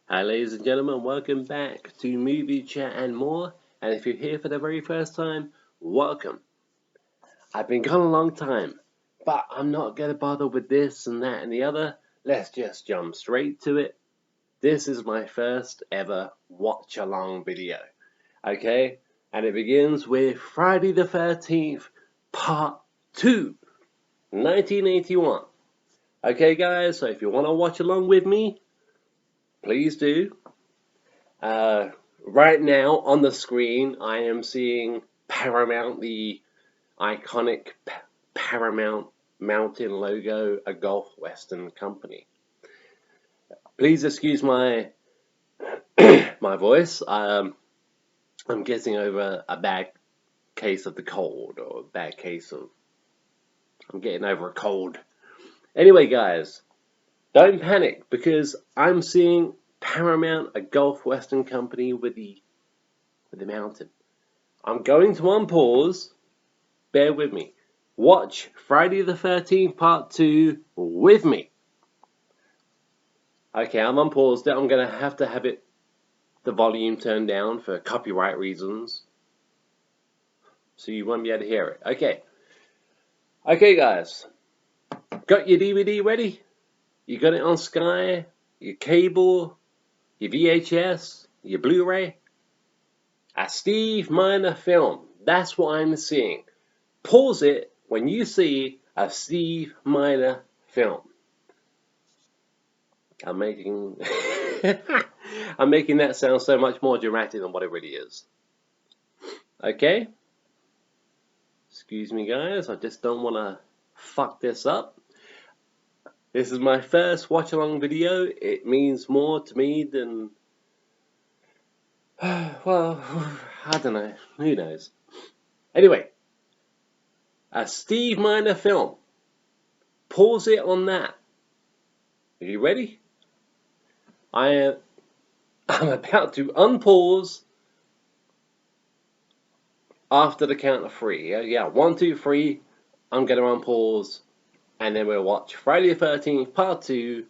Hi, ladies and gentlemen, welcome back to Movie Chat and More. And if you're here for the very first time, welcome. I've been gone a long time, but I'm not going to bother with this and that and the other. Let's just jump straight to it. This is my first ever watch along video. Okay? And it begins with Friday the 13th, Part 2, 1981. Okay, guys, so if you want to watch along with me, please do. Right now on the screen, I am seeing Paramount, the iconic Paramount Mountain logo, a Gulf Western company. Please excuse my my voice. I'm getting over a bad case of the cold, or a bad case of I'm getting over a cold. Anyway, guys, don't panic because I'm seeing Paramount, a Gulf Western company with the mountain. I'm going to unpause. Bear with me. Watch Friday the 13th Part 2 with me. Okay, I'm unpaused it. I'm going to have the volume turned down for copyright reasons. So you won't be able to hear it. Okay. Okay, guys. Got your DVD ready? You got it on Sky, your cable, your VHS, your Blu-ray? A Steve Miner film. That's what I'm seeing. Pause it when you see a Steve Miner film. I'm making I'm making that sound so much more dramatic than what it really is. Okay? Excuse me, guys. I just don't want to fuck this up. This is my first watch-along video. It means more to me than... well, I don't know. Who knows? Anyway, a Steve Miner film. Pause it on that. Are you ready? I'm about to unpause after the count of 3. Yeah, 1, 2, 3. I'm going to unpause, and then we'll watch Friday the 13th Part 2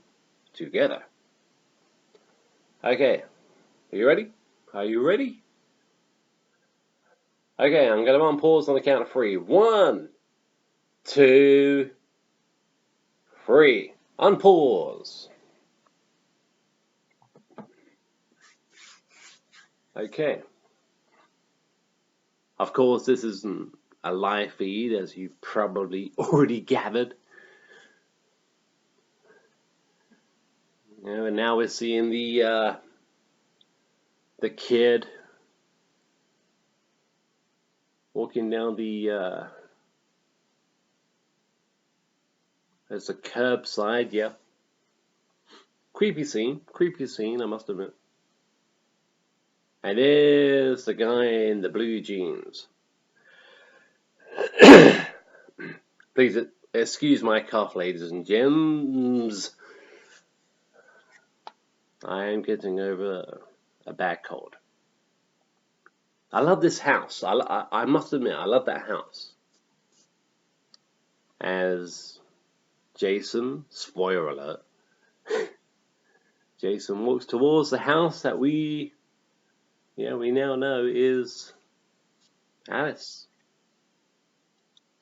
together. Okay, are you ready? Are you ready? Okay, I'm going to unpause on the count of 3. 1, 2, 3. Unpause. Okay. Of course, this isn't a live feed, as you probably already gathered. And now we're seeing the kid walking down the there's a curbside, yeah. Creepy scene, I must admit. And there's the guy in the blue jeans. Please excuse my cough, ladies and gents. I am getting over a bad cold. I love this house. I must admit, I love that house. As Jason, spoiler alert, Jason walks towards the house that we now know is Alice.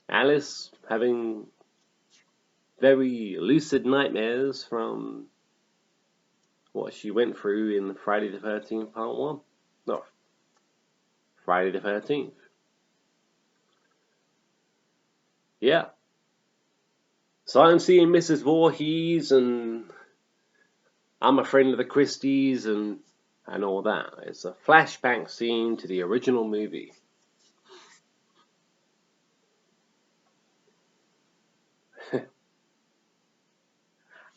Alice having very lucid nightmares from what she went through in Friday the 13th Part 1. No, Friday the 13th. Yeah. So I'm seeing Mrs. Voorhees, and I'm a friend of the Christies, and all that. It's a flashback scene to the original movie.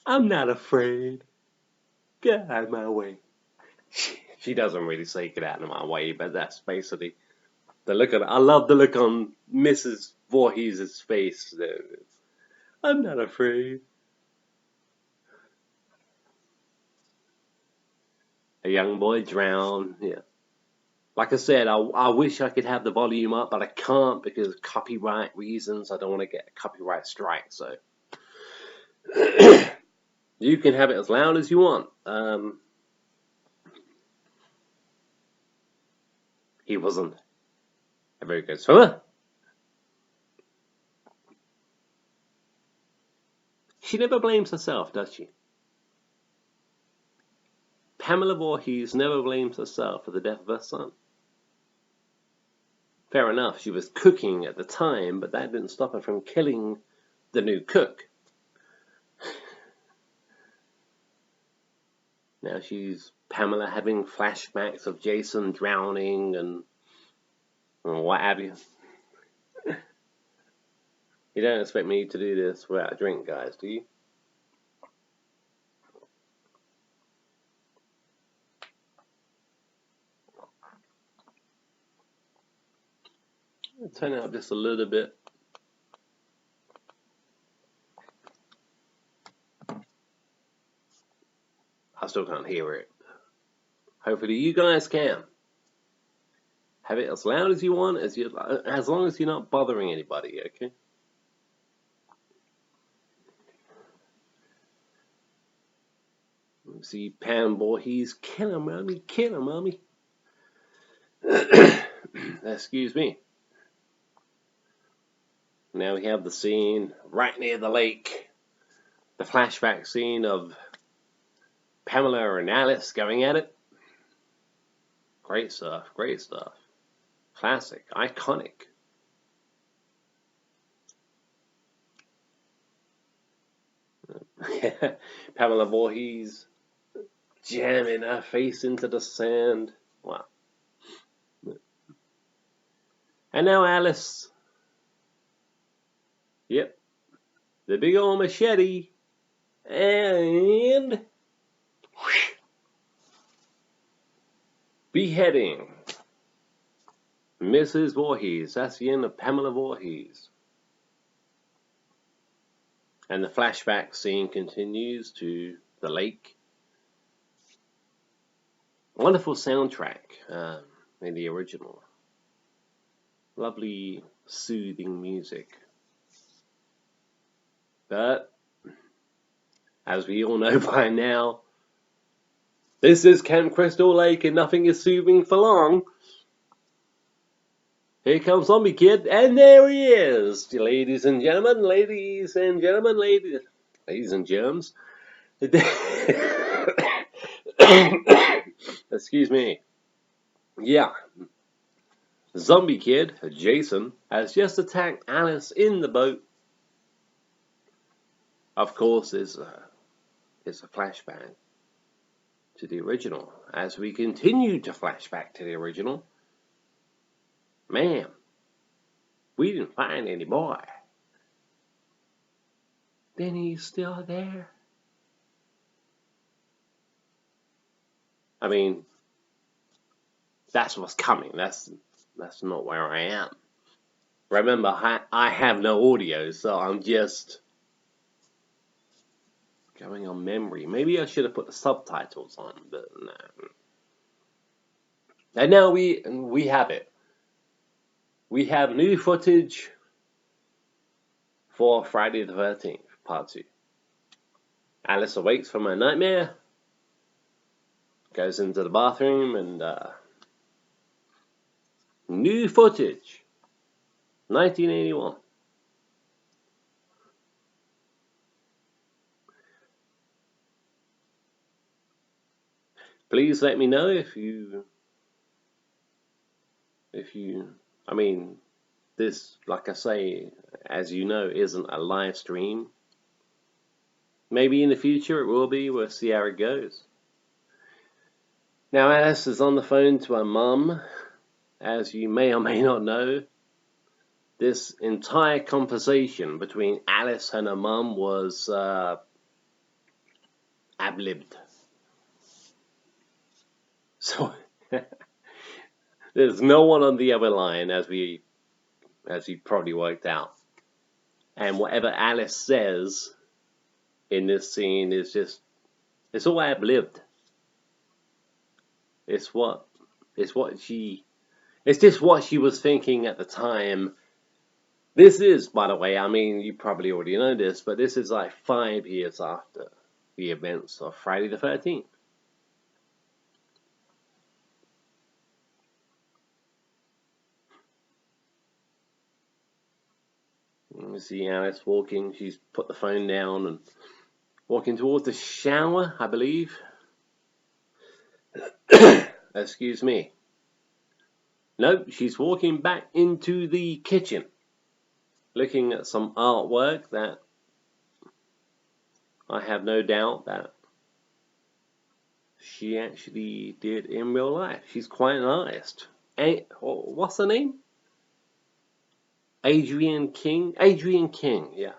I'm not afraid. Get out of my way. She doesn't really say get out of my way, but that's basically the look on. I love the look on Mrs. Voorhees' face. I'm not afraid. A young boy drowned. Yeah. Like I said, I wish I could have the volume up, but I can't because of copyright reasons. I don't want to get a copyright strike, so you can have it as loud as you want. he wasn't a very good swimmer. She never blames herself, does she? Pamela Voorhees never blames herself for the death of her son. Fair enough, she was cooking at the time, but that didn't stop her from killing the new cook. Now she's Pamela having flashbacks of Jason drowning and what have you. You don't expect me to do this without a drink, guys, do you? I'll turn it up just a little bit. I still can't hear it. Hopefully you guys can. Have it as loud as you want, as long as you're not bothering anybody, okay? See Pam Voorhees, kill him, mommy. Excuse me. Now we have the scene right near the lake. The flashback scene of Pamela and Alice going at it. Great stuff, great stuff. Classic, iconic. Pamela Voorhees jamming her face into the sand. Wow. And now Alice. Yep. The big old machete. And beheading Mrs. Voorhees. That's the end of Pamela Voorhees. And the flashback scene continues to the lake. Wonderful soundtrack in the original. Lovely, soothing music. But, as we all know by now, this is Camp Crystal Lake and nothing is soothing for long. Here comes Zombie Kid, and there he is! Ladies and gentlemen, ladies and germs. Excuse me. Yeah. Zombie Kid, Jason, has just attacked Alice in the boat. Of course, it's a flashback to the original. As we continue to flashback to the original, ma'am, we didn't find any boy. Then he's still there. I mean, that's what's coming. That's not where I am. Remember, I have no audio, so I'm just going on memory. Maybe I should have put the subtitles on, but no. And now we have it. We have new footage for Friday the 13th, Part 2. Alice awakes from her nightmare, goes into the bathroom, and new footage, 1981. Please let me know if you, I mean, this, like I say, as you know, isn't a live stream. Maybe in the future it will be. We'll see how it goes. Now Alice is on the phone to her mum. As you may or may not know, this entire conversation between Alice and her mum was ad-libbed. So there's no one on the other line, as you probably worked out. And whatever Alice says in this scene is just, it's all ad-libbed. It's just what she was thinking at the time. This is, by the way, I mean, you probably already know this, but this is like 5 years after the events of Friday the 13th. We see Alice walking. She's put the phone down and walking towards the shower, I believe. Excuse me. Nope, she's walking back into the kitchen, looking at some artwork that I have no doubt that she actually did in real life. She's quite an artist. What's her name? Adrienne King? Adrienne King, yeah.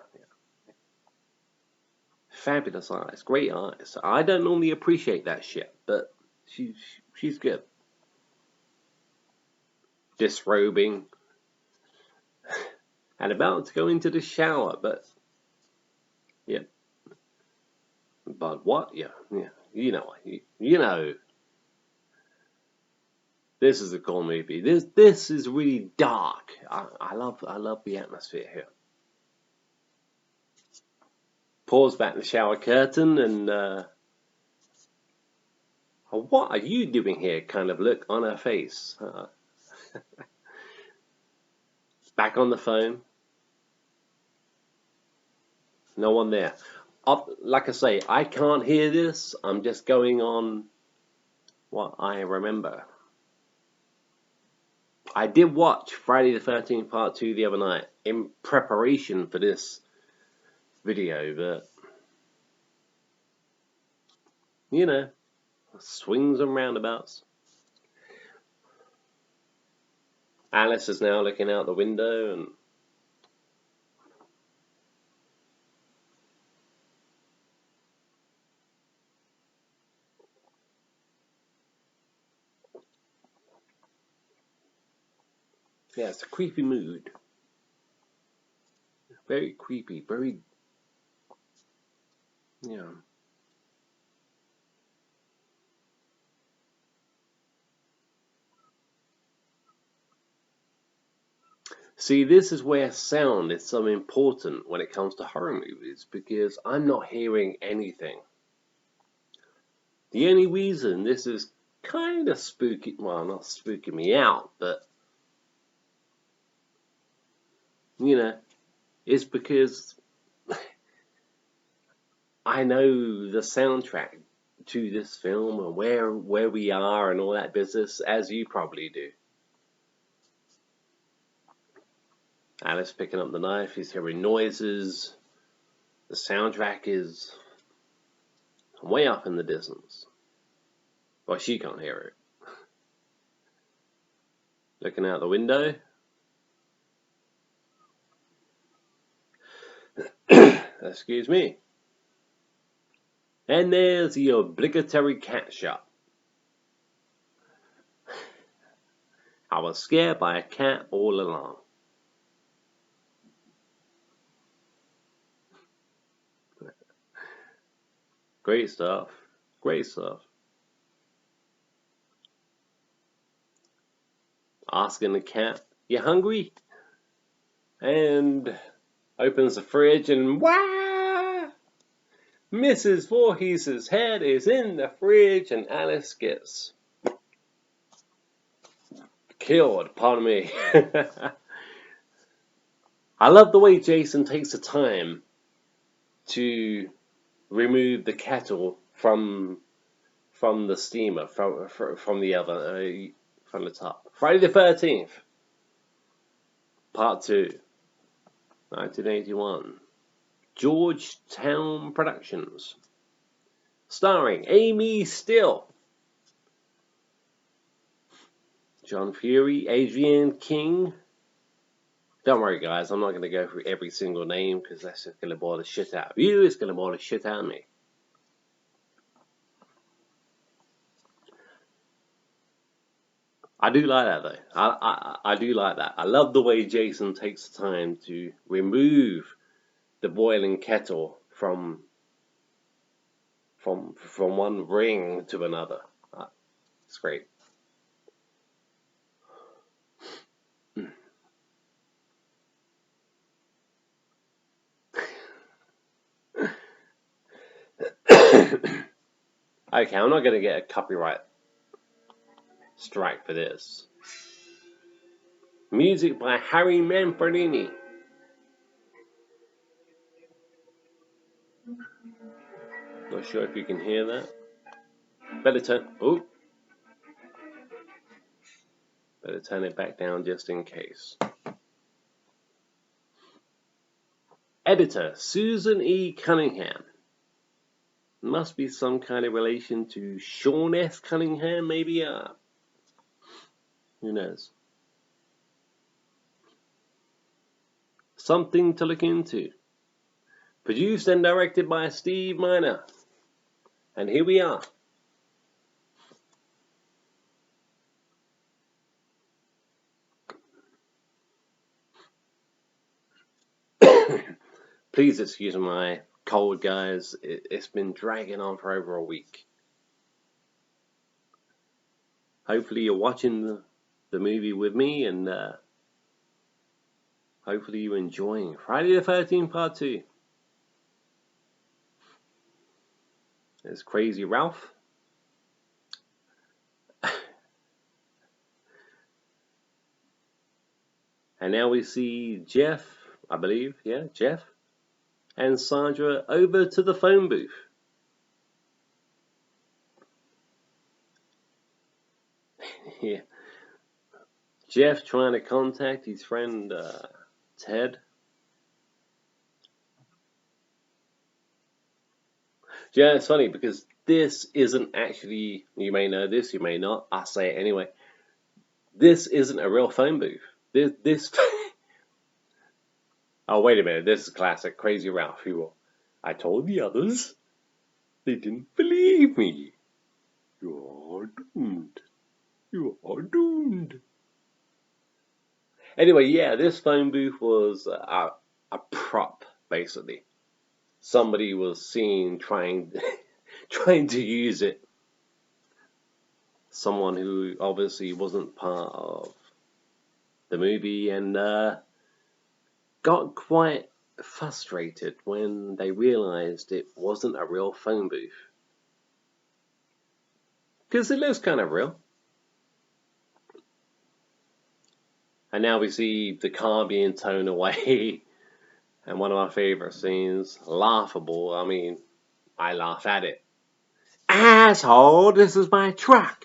Fabulous artist, great artist. I don't normally appreciate that shit, but she's good. Disrobing and about to go into the shower, but yeah. But what? Yeah. You know. This is a cool movie. This is really dark. I love the atmosphere here. Pulls back the shower curtain and what are you doing here? Kind of look on her face. Back on the phone. No one there. Like I say, I can't hear this. I'm just going on what I remember. I did watch Friday the 13th Part 2 the other night in preparation for this video, but you know, swings and roundabouts. Alice is now looking out the window and yeah, it's a creepy mood. Very creepy, very, yeah. See, this is where sound is so important when it comes to horror movies, because I'm not hearing anything. The only reason this is kind of spooky, well, not spooking me out, but you know, is because I know the soundtrack to this film and where we are and all that business, as you probably do. Alice picking up the knife, he's hearing noises. The soundtrack is way up in the distance. Well, she can't hear it. Looking out the window. Excuse me. And there's the obligatory cat shot. I was scared by a cat all along. Great stuff. Great stuff. Asking the cat, "You hungry?" And opens the fridge and wah! Mrs. Voorhees' head is in the fridge and Alice gets killed, pardon me. I love the way Jason takes the time to remove the kettle from the steamer, from the oven, from the top. Friday the 13th, Part 2, 1981. Georgetown Productions. Starring Amy Still, John Fury, Adrienne King. Don't worry, guys, I'm not going to go through every single name because that's just going to bore the shit out of you. It's going to bore the shit out of me. I do like that, though. I do like that. I love the way Jason takes the time to remove the boiling kettle from one ring to another. It's great. Okay, I'm not going to get a copyright strike for this. Music by Harry Manfredini. Not sure if you can hear that. Better turn. Oh, better turn it back down just in case. Editor Susan E. Cunningham. Must be some kind of relation to Sean S. Cunningham, maybe. Who knows? Something to look into. Produced and directed by Steve Miner. And here we are. Please excuse my cold, guys. It's been dragging on for over a week. Hopefully you're watching the movie with me, and hopefully you're enjoying Friday the 13th Part 2. There's Crazy Ralph. And now we see Jeff, I believe, yeah, Jeff, and Sandra over to the phone booth. Yeah. Jeff trying to contact his friend Ted. Yeah, it's funny because this isn't actually, you may know this, you may not, I'll say it anyway. This isn't a real phone booth. This Oh, wait a minute, this is classic Crazy Ralph. I told the others. They didn't believe me. You're doomed. You are doomed. Anyway, yeah, this phone booth was a prop, basically. Somebody was seen trying to use it. Someone who obviously wasn't part of the movie, and got quite frustrated when they realized it wasn't a real phone booth. Because it looks kind of real. And now we see the car being towed away. And one of my favorite scenes, laughable. I mean, I laugh at it. Asshole, this is my truck.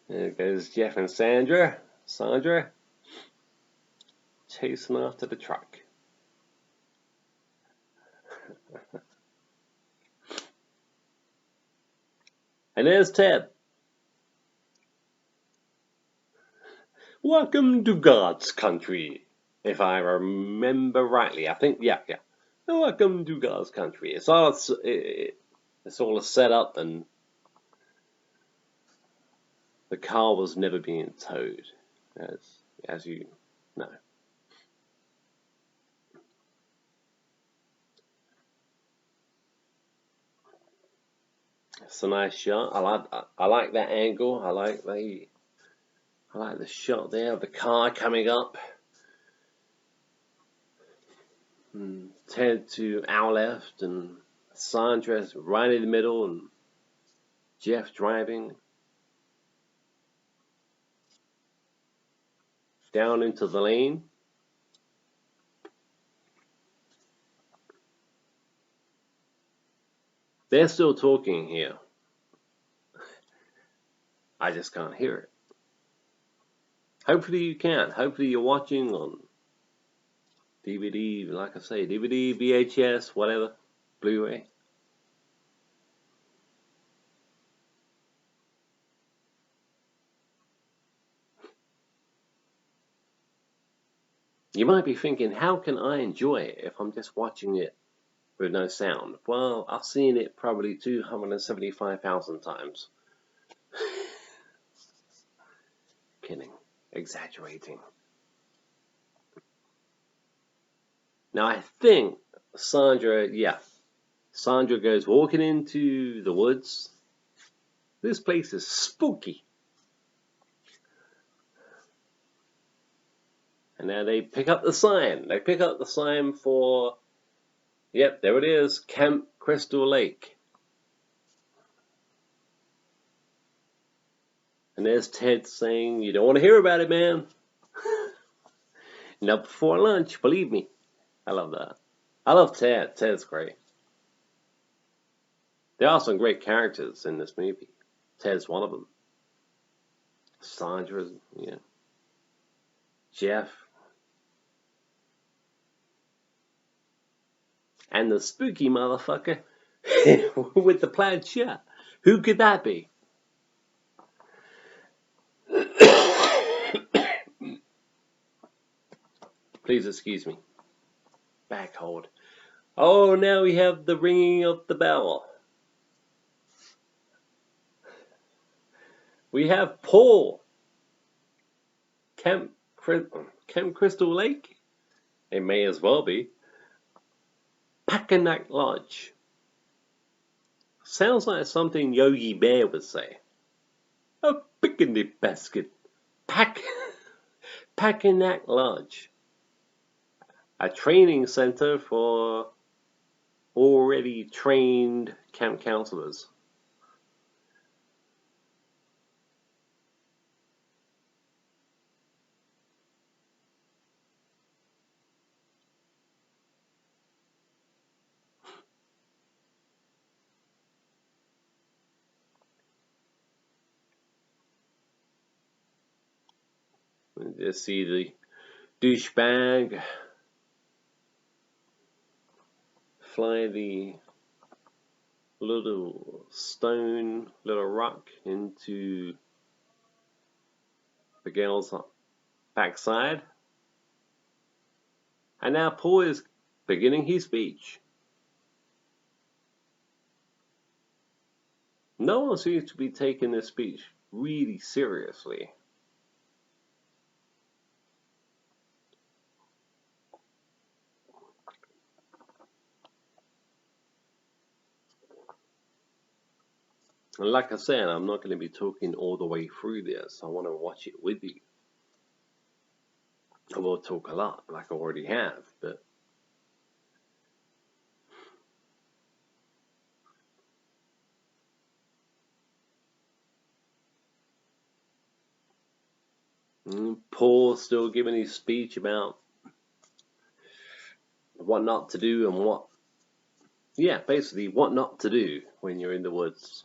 There goes Jeff and Sandra chasing after the truck. And there's Ted. Welcome to God's country, if I remember rightly. I think, yeah. Welcome to God's country. It's all a setup, and the car was never being towed, as you know. It's a nice shot. I like that angle. I like the shot there of the car coming up. And Ted to our left, and Sandra's right in the middle, and Jeff driving down into the lane. They're still talking here. I just can't hear it. Hopefully you can. Hopefully you're watching on DVD, like I say, DVD, VHS, whatever, Blu-ray. You might be thinking, how can I enjoy it if I'm just watching it with no sound? Well, I've seen it probably 275,000 times. Kidding. Exaggerating. Now I think Sandra goes walking into the woods. This place is spooky. And now they pick up the sign. They pick up the sign for, yep, there it is, Camp Crystal Lake. And there's Ted saying, you don't want to hear about it, man. Not before lunch, believe me. I love that. I love Ted. Ted's great. There are some great characters in this movie. Ted's one of them. Sandra, yeah. Jeff. And the spooky motherfucker with the plaid shirt. Who could that be? Please excuse me. Back hold. Oh, now we have the ringing of the bell. We have Paul. Camp Crystal Lake? It may as well be. Packanack Lodge. Sounds like something Yogi Bear would say. A picnic basket. Packanack Lodge. A training center for already trained camp counselors. Just see the douchebag fly the little rock into the girl's backside. And now Paul is beginning his speech. No one seems to be taking this speech really seriously. And like I said, I'm not going to be talking all the way through this. I want to watch it with you. I will talk a lot, like I already have, but Paul's still giving his speech about what not to do and what, basically what not to do when you're in the woods.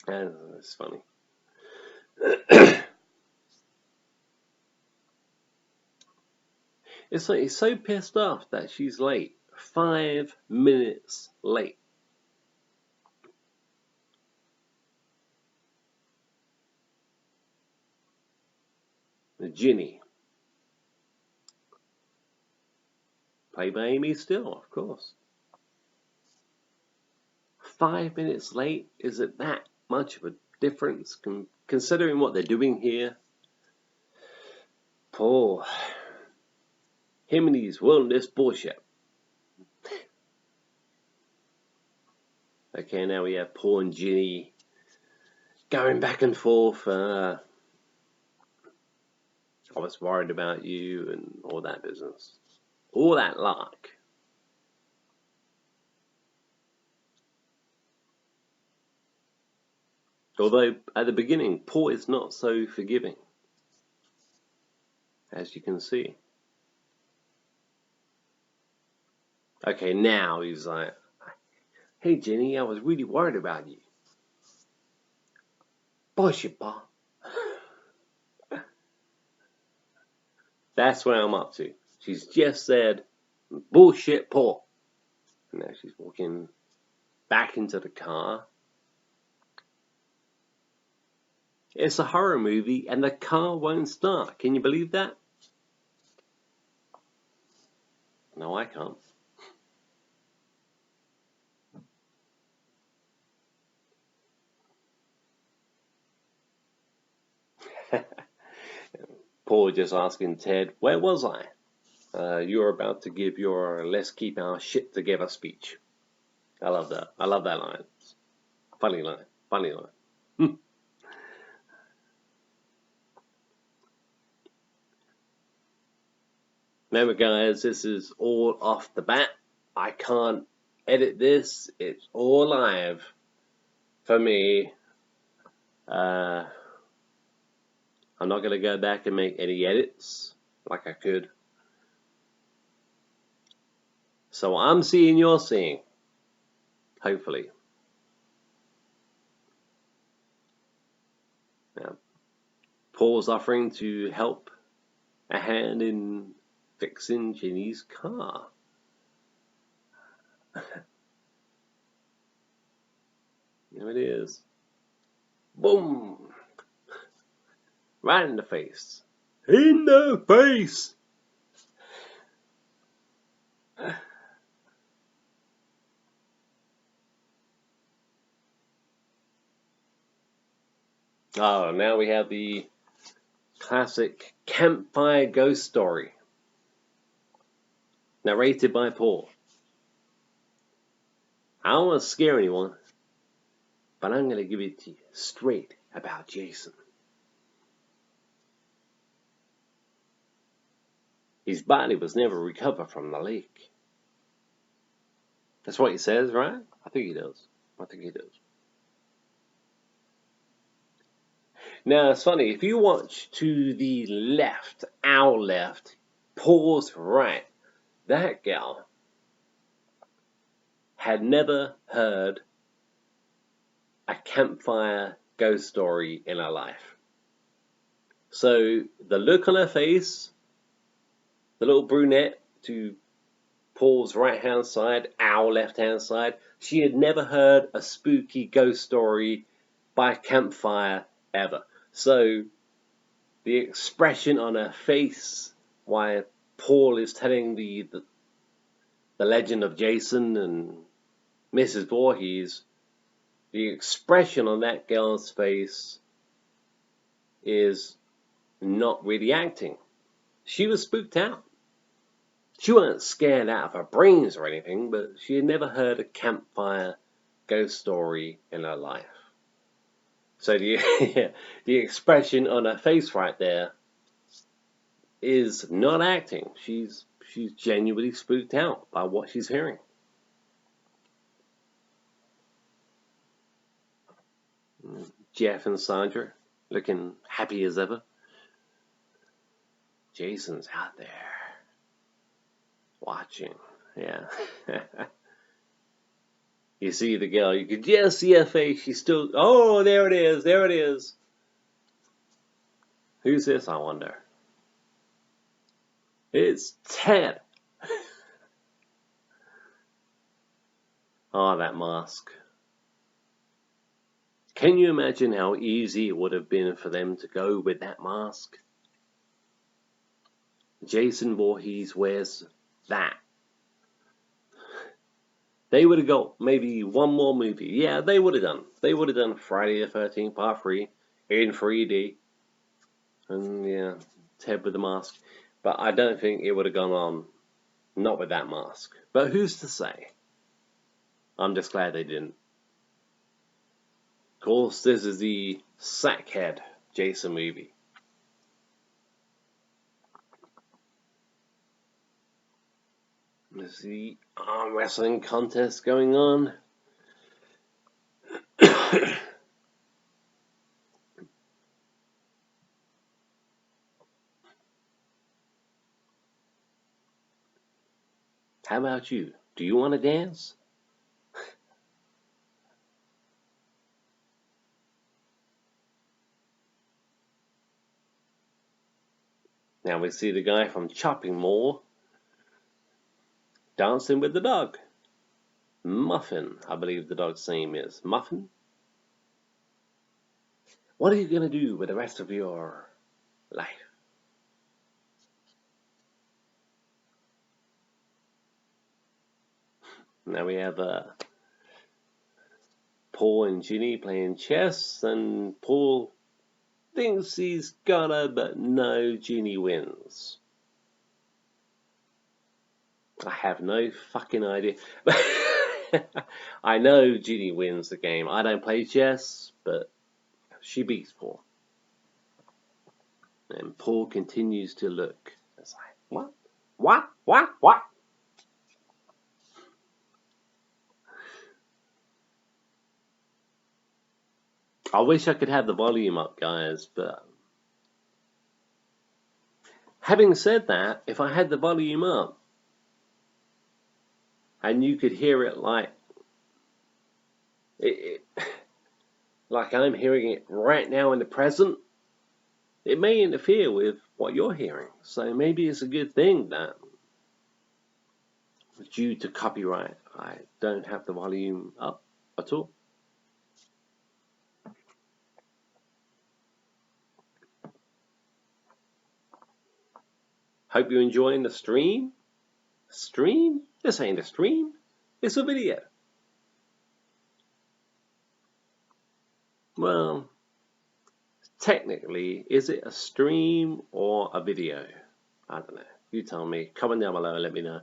And it's funny. It's like he's so pissed off that she's late. 5 minutes late. Ginny. Played by Amy Still, of course. 5 minutes late? Is it that much of a difference considering what they're doing here? Paul. Him and his wilderness bullshit. Okay, now we have Paul and Ginny going back and forth. I was worried about you and all that business. All that lark. Although, at the beginning, Paul is not so forgiving. As you can see. Okay, now he's like, hey, Ginny, I was really worried about you. Bullshit, Pa. That's where I'm up to. She's just said, bullshit, Paul. And now she's walking back into the car. It's a horror movie and the car won't start. Can you believe that? No, I can't. Paul just asking Ted, where was I? You're about to give your let's keep our shit together speech. I love that. I love that line. Funny line. Funny line. Remember, guys, this is all off the bat. I can't edit this. It's all live for me. I'm not going to go back and make any edits like I could. So I'm seeing, you're seeing. Hopefully. Now, Paul's offering to help a hand in fixing Ginny's car. There it is. Boom! Right in the face. In the face! Oh, now we have the classic campfire ghost story. Narrated by Paul. I don't want to scare anyone, but I'm going to give it to you straight about Jason. His body was never recovered from the lake. That's what he says, right? I think he does. Now, it's funny, if you watch to the left, our left, Paul's right, that gal had never heard a campfire ghost story in her life. So the look on her face, the little brunette to Paul's right-hand side, our left-hand side, she had never heard a spooky ghost story by a campfire ever. So the expression on her face while Paul is telling the legend of Jason and Mrs. Voorhees, the expression on that girl's face is not really acting. She was spooked out. She wasn't scared out of her brains or anything, but she had never heard a campfire ghost story in her life. So the expression on her face right there is not acting. She's genuinely spooked out by what she's hearing. Jeff and Sandra looking happy as ever. Jason's out there watching. Yeah. You see the girl, you could just see her face. She's still, oh, there it is. Who's this, I wonder? It's Ted. Oh, that mask. Can you imagine how easy it would have been for them to go with that mask? Jason Voorhees wears that. They would have got maybe one more movie. Yeah, they would have done. They would have done Friday the 13th Part 3 in 3D. And yeah, Ted with the mask. But I don't think it would have gone on, not with that mask. But who's to say? I'm just glad they didn't. Of course, this is the Sackhead Jason movie. There's the arm wrestling contest going on. How about you? Do you want to dance? Now we see the guy from Chopping Mall dancing with the dog. Muffin, I believe the dog's name is. Muffin? What are you going to do with the rest of your life? Now we have Paul and Ginny playing chess, and Paul thinks he's got her, but no, Ginny wins. I have no fucking idea. I know Ginny wins the game. I don't play chess, but she beats Paul. And Paul continues to look. It's like, what? I wish I could have the volume up, guys, but having said that, if I had the volume up, and you could hear it like like I'm hearing it right now in the present, it may interfere with what you're hearing. So maybe it's a good thing that, due to copyright, I don't have the volume up at all. Hope you're enjoying the stream. Stream? This ain't a stream. It's a video. Well, technically, is it a stream or a video? I don't know. You tell me. Comment down below and let me know.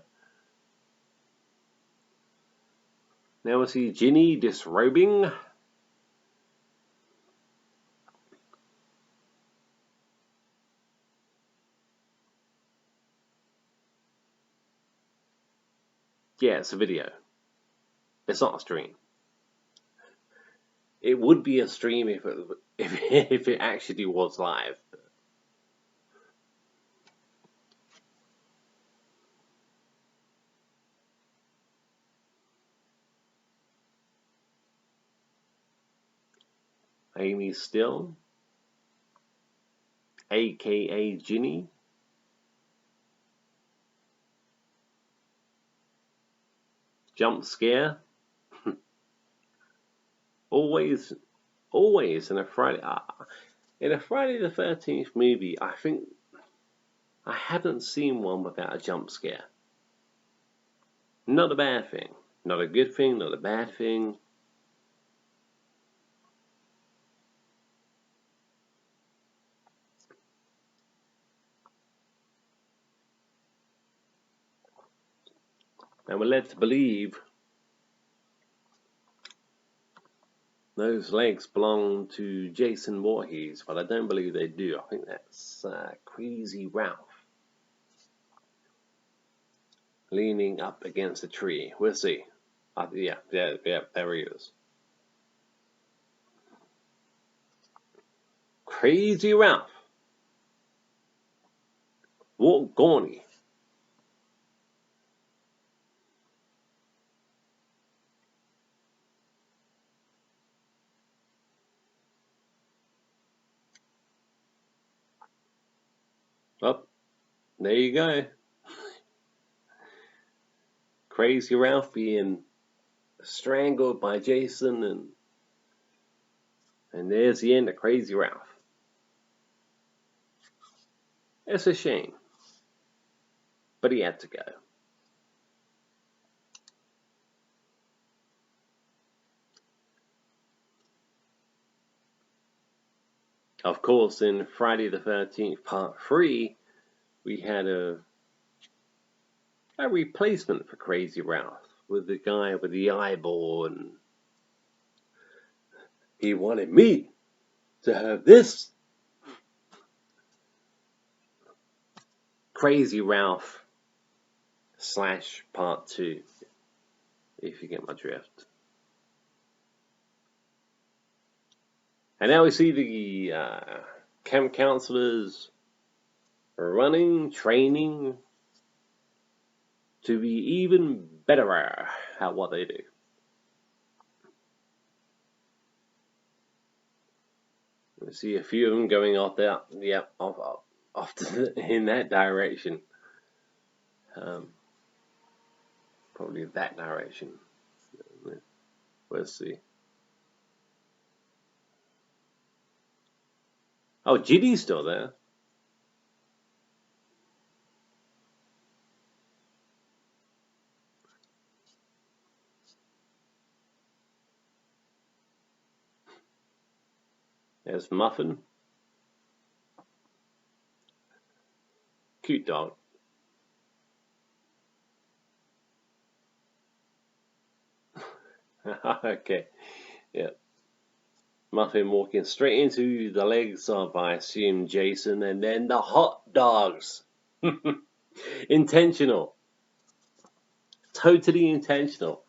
Now we see Ginny disrobing. Yeah, it's a video. It's not a stream. It would be a stream if it actually was live. Amy Still, aka Ginny. Jump scare. always in a Friday the 13th movie. I think I haven't seen one without a jump scare. Not a bad thing. Not a good thing, not a bad thing. And we're led to believe those legs belong to Jason Voorhees, but I don't believe they do. I think that's Crazy Ralph leaning up against a tree. We'll see. Yeah, there he is. Crazy Ralph. Walt Gorney. Oh, there you go. Crazy Ralph being strangled by Jason, and there's the end of Crazy Ralph. It's a shame, but he had to go. Of course, in Friday the 13th Part 3, we had a replacement for Crazy Ralph with the guy with the eyeball, and he wanted me to have this. Crazy Ralph / Part 2, if you get my drift. And now we see the camp counselors training to be even better at what they do. We see a few of them going off there, off in that direction. Probably that direction. Let's see. Oh, Ginny's still there. There's Muffin. Cute dog. Okay, yeah. Muffin walking straight into the legs of, I assume, Jason, and then the hot dogs. Intentional. Totally intentional.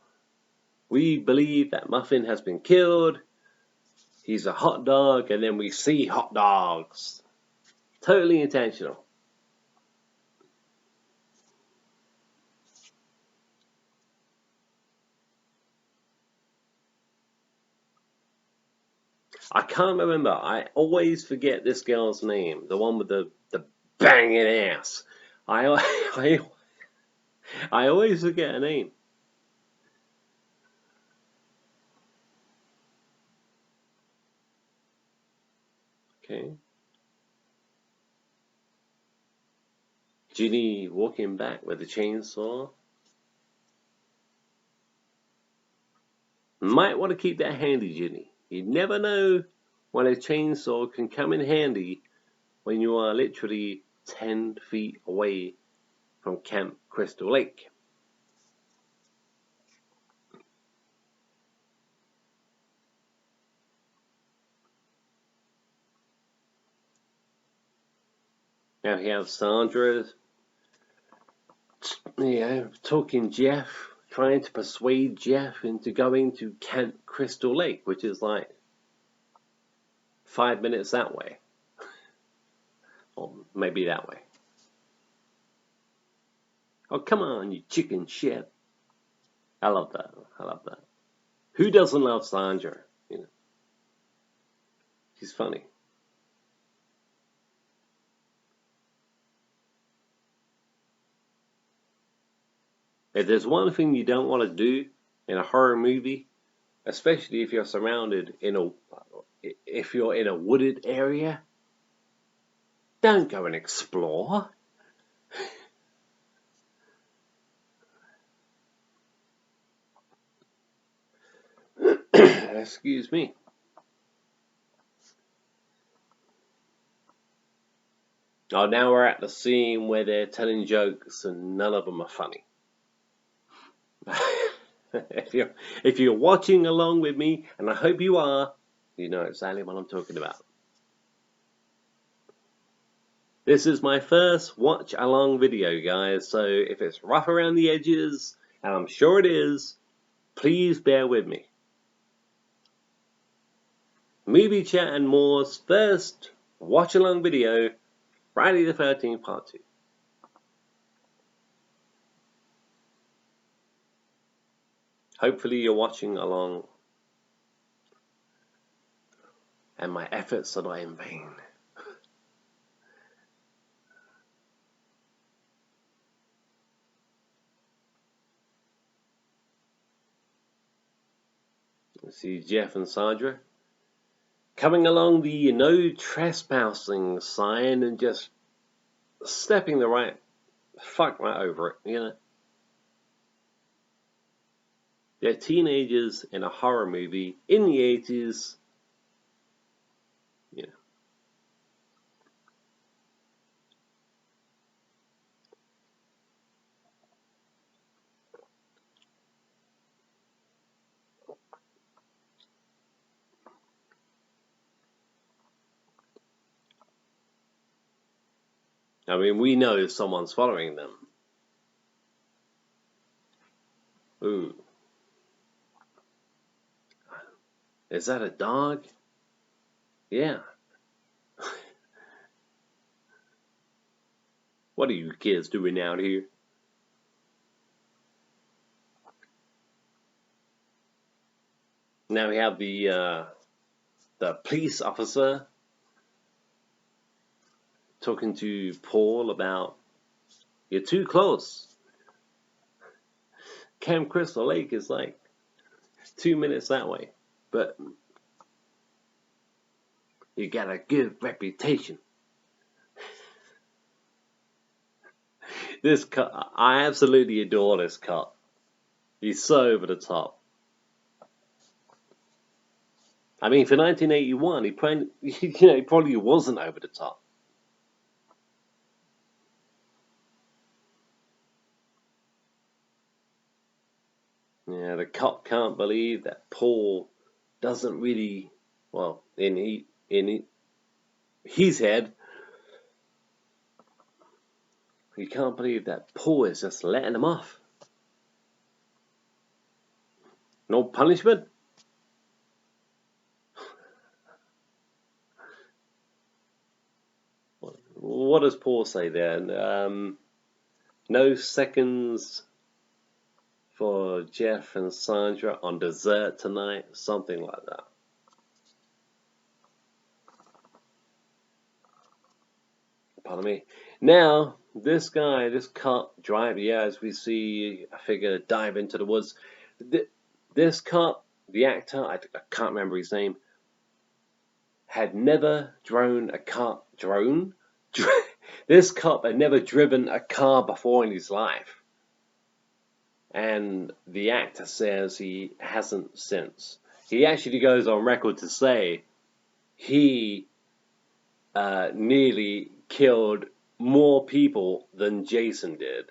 We believe that Muffin has been killed. He's a hot dog, and then we see hot dogs. Totally intentional. I can't remember. I always forget this girl's name. The one with the banging ass. I I always forget her name. Okay. Ginny walking back with a chainsaw. Might want to keep that handy, Ginny. You never know when a chainsaw can come in handy when you are literally 10 feet away from Camp Crystal Lake. Now we have Sandra, talking Jeff, trying to persuade Jeff into going to Camp Crystal Lake, which is like 5 minutes that way. Or maybe that way. Oh, come on, you chicken shit. I love that. I love that. Who doesn't love Sandra? She's funny. If there's one thing you don't want to do in a horror movie, especially if you're surrounded if you're in a wooded area, don't go and explore. Excuse me. Oh, now we're at the scene where they're telling jokes and none of them are funny. if you're watching along with me, and I hope you are, you know exactly what I'm talking about. This is my first watch along video, guys, so if it's rough around the edges, and I'm sure it is, please bear with me. Movie Chat and More's first watch along video, Friday the 13th Part 2. Hopefully you're watching along and my efforts are not in vain. See Jeff and Sandra coming along the no trespassing sign and just stepping right over it, They're teenagers in a horror movie in the 80s, I mean, we know someone's following them. Ooh. Is that a dog? Yeah. What are you kids doing out here? Now we have the police officer talking to Paul about, you're too close. Camp Crystal Lake is like 2 minutes that way, but you got a good reputation. This cut, I absolutely adore this cut. He's so over the top. I mean, for 1981, he probably wasn't over the top. Yeah, the cop can't believe that Paul doesn't really, well, in his head, he can't believe that Paul is just letting him off. No punishment? What does Paul say there? No seconds for Jeff and Sandra on dessert tonight, something like that. Pardon me. Now, this guy, this cop driver, yeah, as we see a figure dive into the woods, this cop, the actor, I can't remember his name, had never drone a car. Drone? This cop had never driven a car before in his life. And the actor says he hasn't since. He actually goes on record to say he nearly killed more people than Jason did.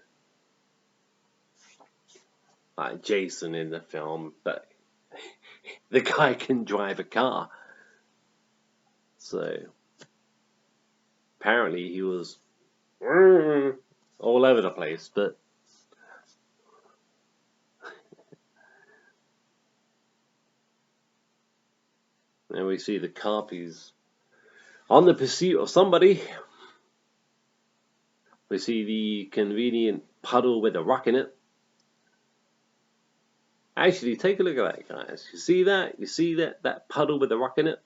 Jason in the film, but the guy can drive a car. So apparently he was all over the place, but then we see the cop, he's on the pursuit of somebody. We see the convenient puddle with a rock in it. Actually, take a look at that, guys. You see that? You see that puddle with a rock in it?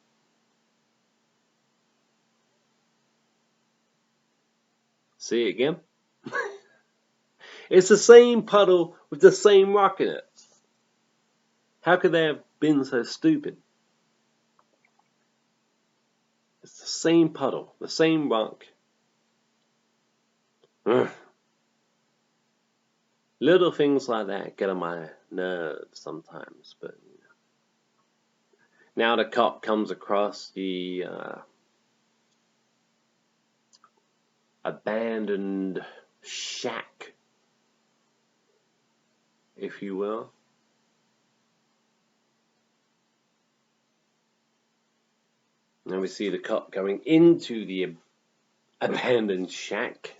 See it again? It's the same puddle with the same rock in it. How could they have been so stupid? It's the same puddle, the same rock. Ugh. Little things like that get on my nerves sometimes, but now the cop comes across the abandoned shack, if you will. Now we see the cop going into the abandoned shack.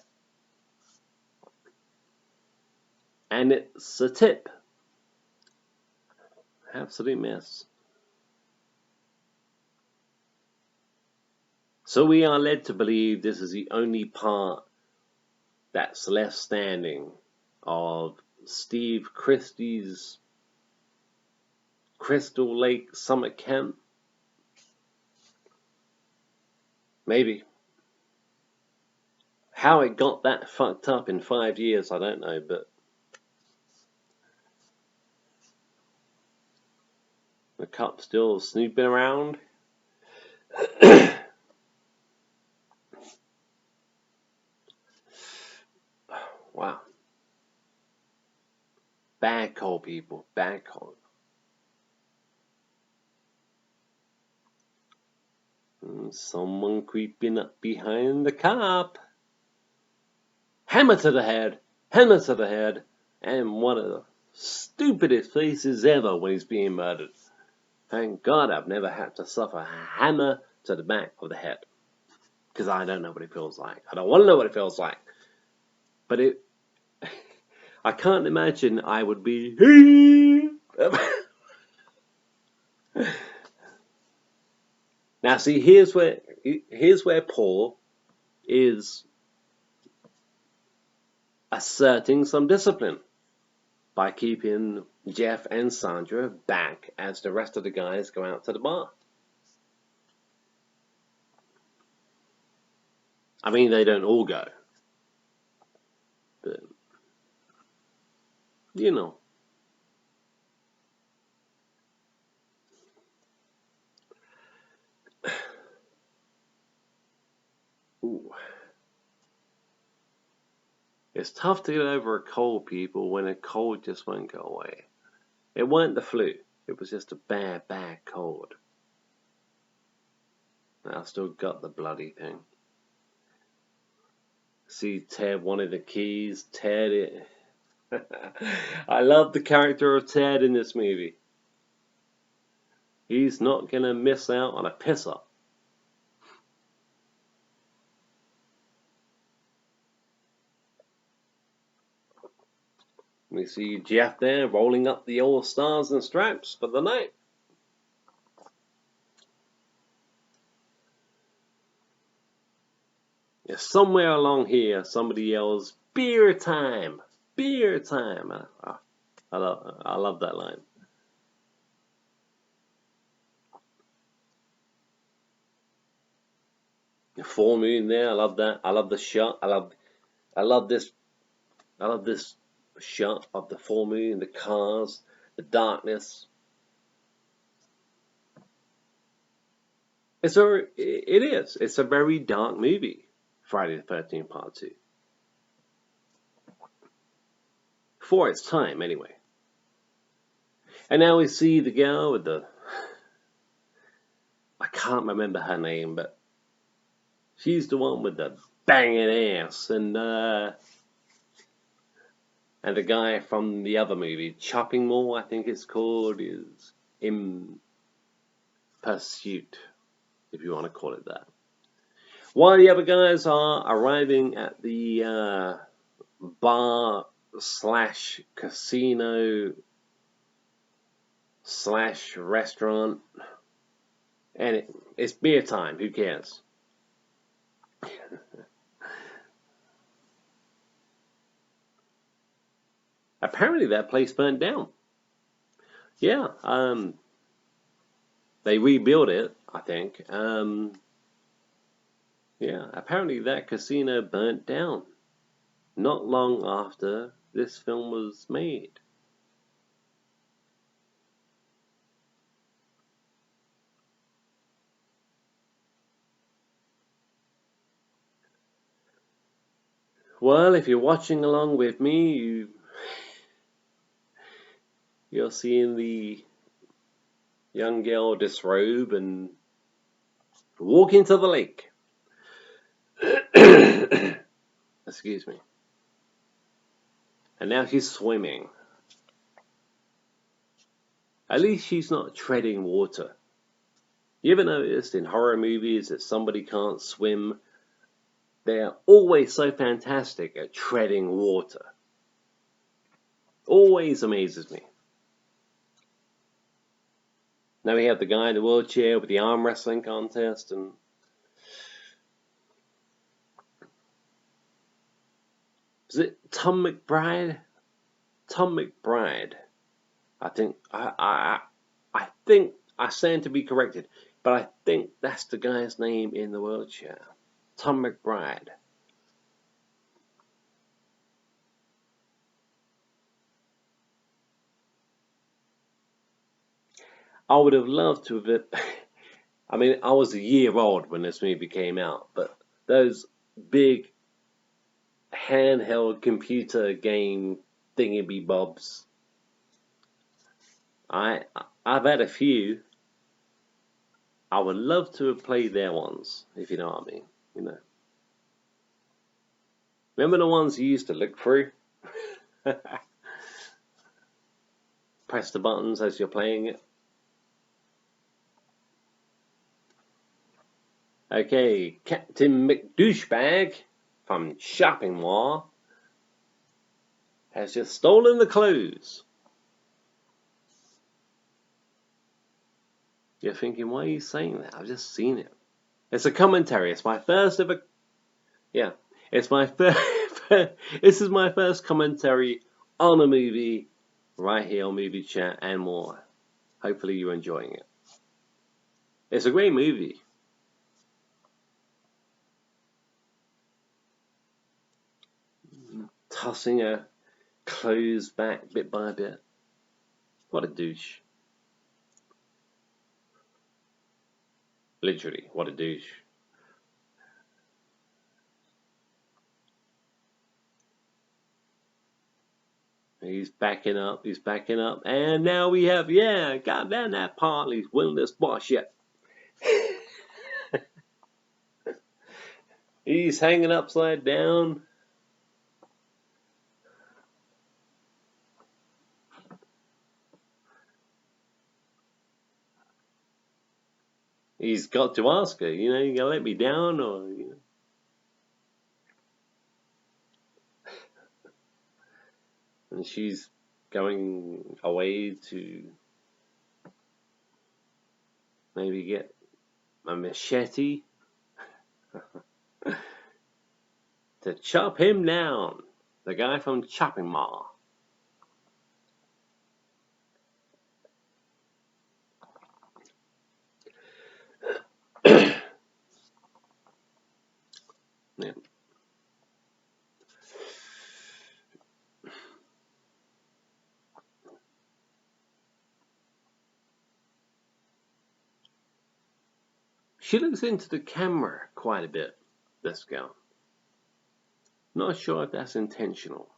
And it's a tip. Absolute mess. So we are led to believe this is the only part that's left standing of Steve Christie's Crystal Lake Summer Camp. Maybe. How it got that fucked up in 5 years, I don't know, but the cop's still snooping around. Wow. Bad call, people. Bad call. Someone creeping up behind the cop. Hammer to the head. Hammer to the head. And one of the stupidest faces ever when he's being murdered. Thank God I've never had to suffer a hammer to the back of the head. Because I don't know what it feels like. I don't want to know what it feels like. But I can't imagine I would be... Now see, here's where Paul is asserting some discipline by keeping Jeff and Sandra back as the rest of the guys go out to the bar. I mean, they don't all go, but you know. Ooh. It's tough to get over a cold, people, when a cold just won't go away. It wasn't the flu. It was just a bad, bad cold. I still got the bloody thing. See, Ted wanted the keys. Ted it. I love the character of Ted in this movie. He's not gonna miss out on a piss up. We see Jeff there rolling up the old stars and straps for the night. Yeah, somewhere along here, somebody yells, "Beer time! Beer time!" I love that line. The full moon there, I love that. I love the shot. I love this shot of the full moon, the cars, the darkness. It is. It's a very dark movie, Friday the 13th Part 2. For its time, anyway. And now we see the girl with I can't remember her name, but she's the one with the banging ass, and the guy from the other movie, Chopping Mall, I think it's called, is in pursuit, if you want to call it that. While the other guys are arriving at the bar slash casino slash restaurant, and it's beer time, who cares? Apparently that place burnt down. Yeah, they rebuilt it, I think. Yeah, apparently that casino burnt down not long after this film was made. Well, if you're watching along with me, you're seeing the young girl disrobe and walk into the lake. Excuse me. And now she's swimming. At least she's not treading water. You ever noticed in horror movies that somebody can't swim? They're always so fantastic at treading water. Always amazes me. Now we have the guy in the wheelchair with the arm wrestling contest, and is it Tom McBride? Tom McBride. I think I stand to be corrected, but I think that's the guy's name in the wheelchair. Tom McBride. I would have loved to have. I mean, I was a year old when this movie came out, but those big handheld computer game thingy bobs. I've had a few. I would love to have played their ones, if you know what I mean. You know. Remember the ones you used to look through? Press the buttons as you're playing it. Okay, Captain McDouchebag from Shopping Mall has just stolen the clothes. You're thinking, why are you saying that? I've just seen it. It's a commentary. It's my first ever. Yeah, it's my first. This is my first commentary on a movie right here on Movie Chat and more. Hopefully you're enjoying it. It's a great movie. Tossing her clothes back bit by bit. What a douche. Literally, what a douche. He's backing up, and now we have, yeah, got down that part, he's winning this boss yet. He's hanging upside down. He's got to ask her, you gonna let me down, or, And she's going away to maybe get a machete to chop him down. The guy from Chopping Mall. She looks into the camera quite a bit, this girl. Not sure if that's intentional.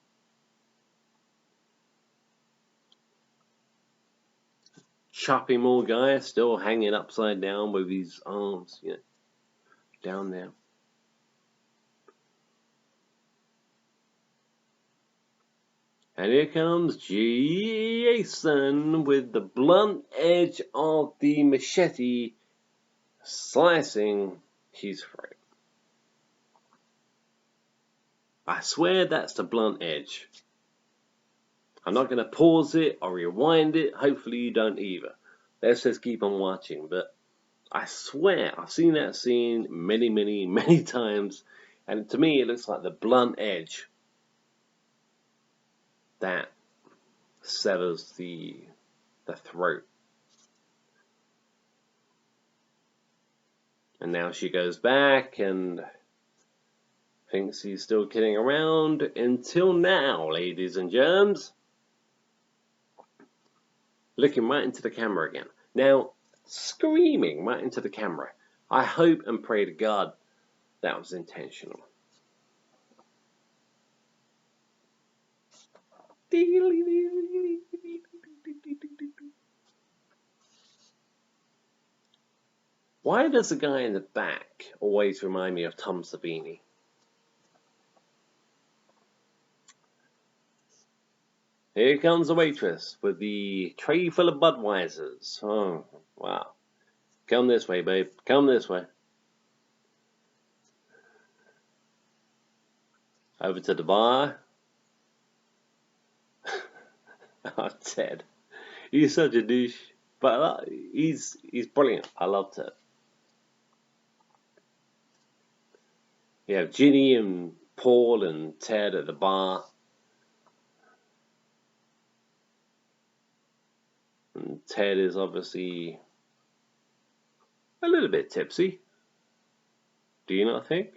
Shopping mall guy still hanging upside down with his arms, down there. And here comes Jason with the blunt edge of the machete slicing his throat. I swear that's the blunt edge. I'm not going to pause it or rewind it. Hopefully you don't either. Let's just keep on watching. But I swear I've seen that scene many, many, many times. And to me it looks like the blunt edge that severs the throat. And now she goes back and thinks he's still kidding around until now, ladies and germs. Looking right into the camera again. Now, screaming right into the camera. I hope and pray to God that was intentional. Why does the guy in the back always remind me of Tom Savini? Here comes the waitress with the tray full of Budweisers. Oh, wow. Come this way, babe. Come this way. Over to the bar. Oh, Ted. He's such a douche. But he's brilliant. I loved it. You have Ginny and Paul and Ted at the bar. And Ted is obviously a little bit tipsy. Do you not think?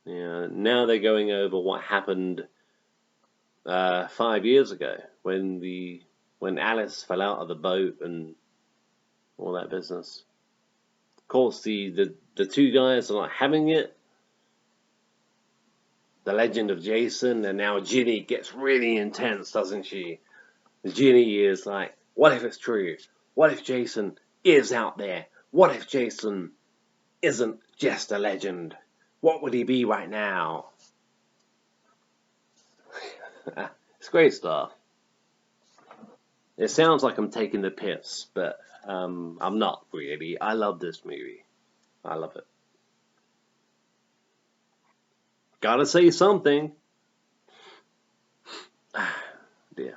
Yeah. Now they're going over what happened 5 years ago when Alice fell out of the boat and all that business. Of course, the two guys are not having it. The legend of Jason, and now Ginny gets really intense, doesn't she? Ginny is like, what if it's true? What if Jason is out there? What if Jason isn't just a legend? What would he be right now? It's great stuff. It sounds like I'm taking the piss, but I'm not really. I love this movie. I love it. Gotta say something. Dear.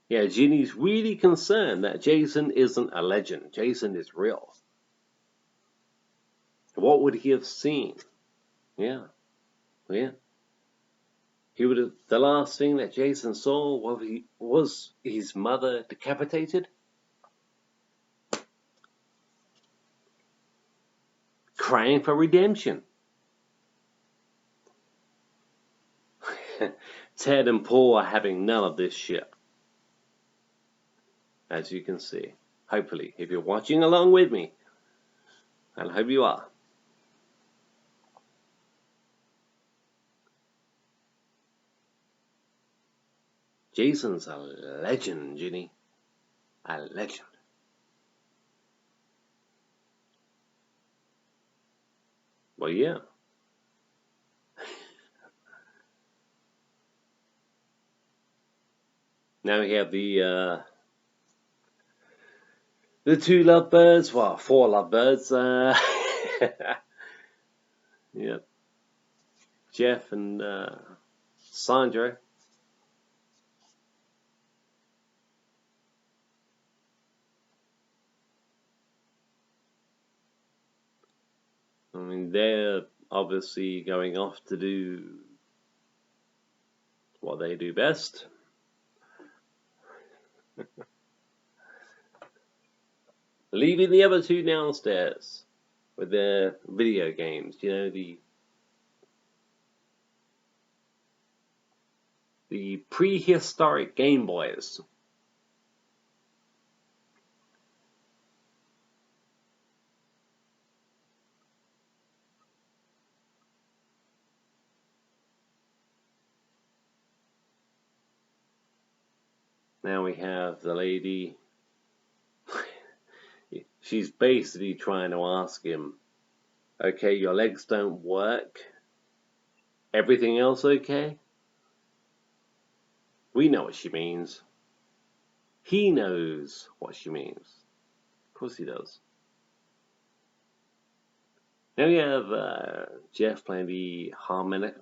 Yeah, Ginny's really concerned that Jason isn't a legend. Jason is real. What would he have seen? Yeah. He would have. The last thing that Jason saw was his mother decapitated. Crying for redemption. Ted and Paul are having none of this shit. As you can see. Hopefully, if you're watching along with me, and I hope you are. Jason's a legend, Ginny. A legend. Well, yeah. Now we have the two lovebirds. Well, 4 lovebirds. Yep. Jeff and Sandra. I mean, they're obviously going off to do what they do best. Leaving the other 2 downstairs with their video games. You know, the prehistoric Game Boys. Now we have the lady. She's basically trying to ask him, okay, your legs don't work. Everything else okay? We know what she means. He knows what she means. Of course he does. Now we have Jeff playing the harmonica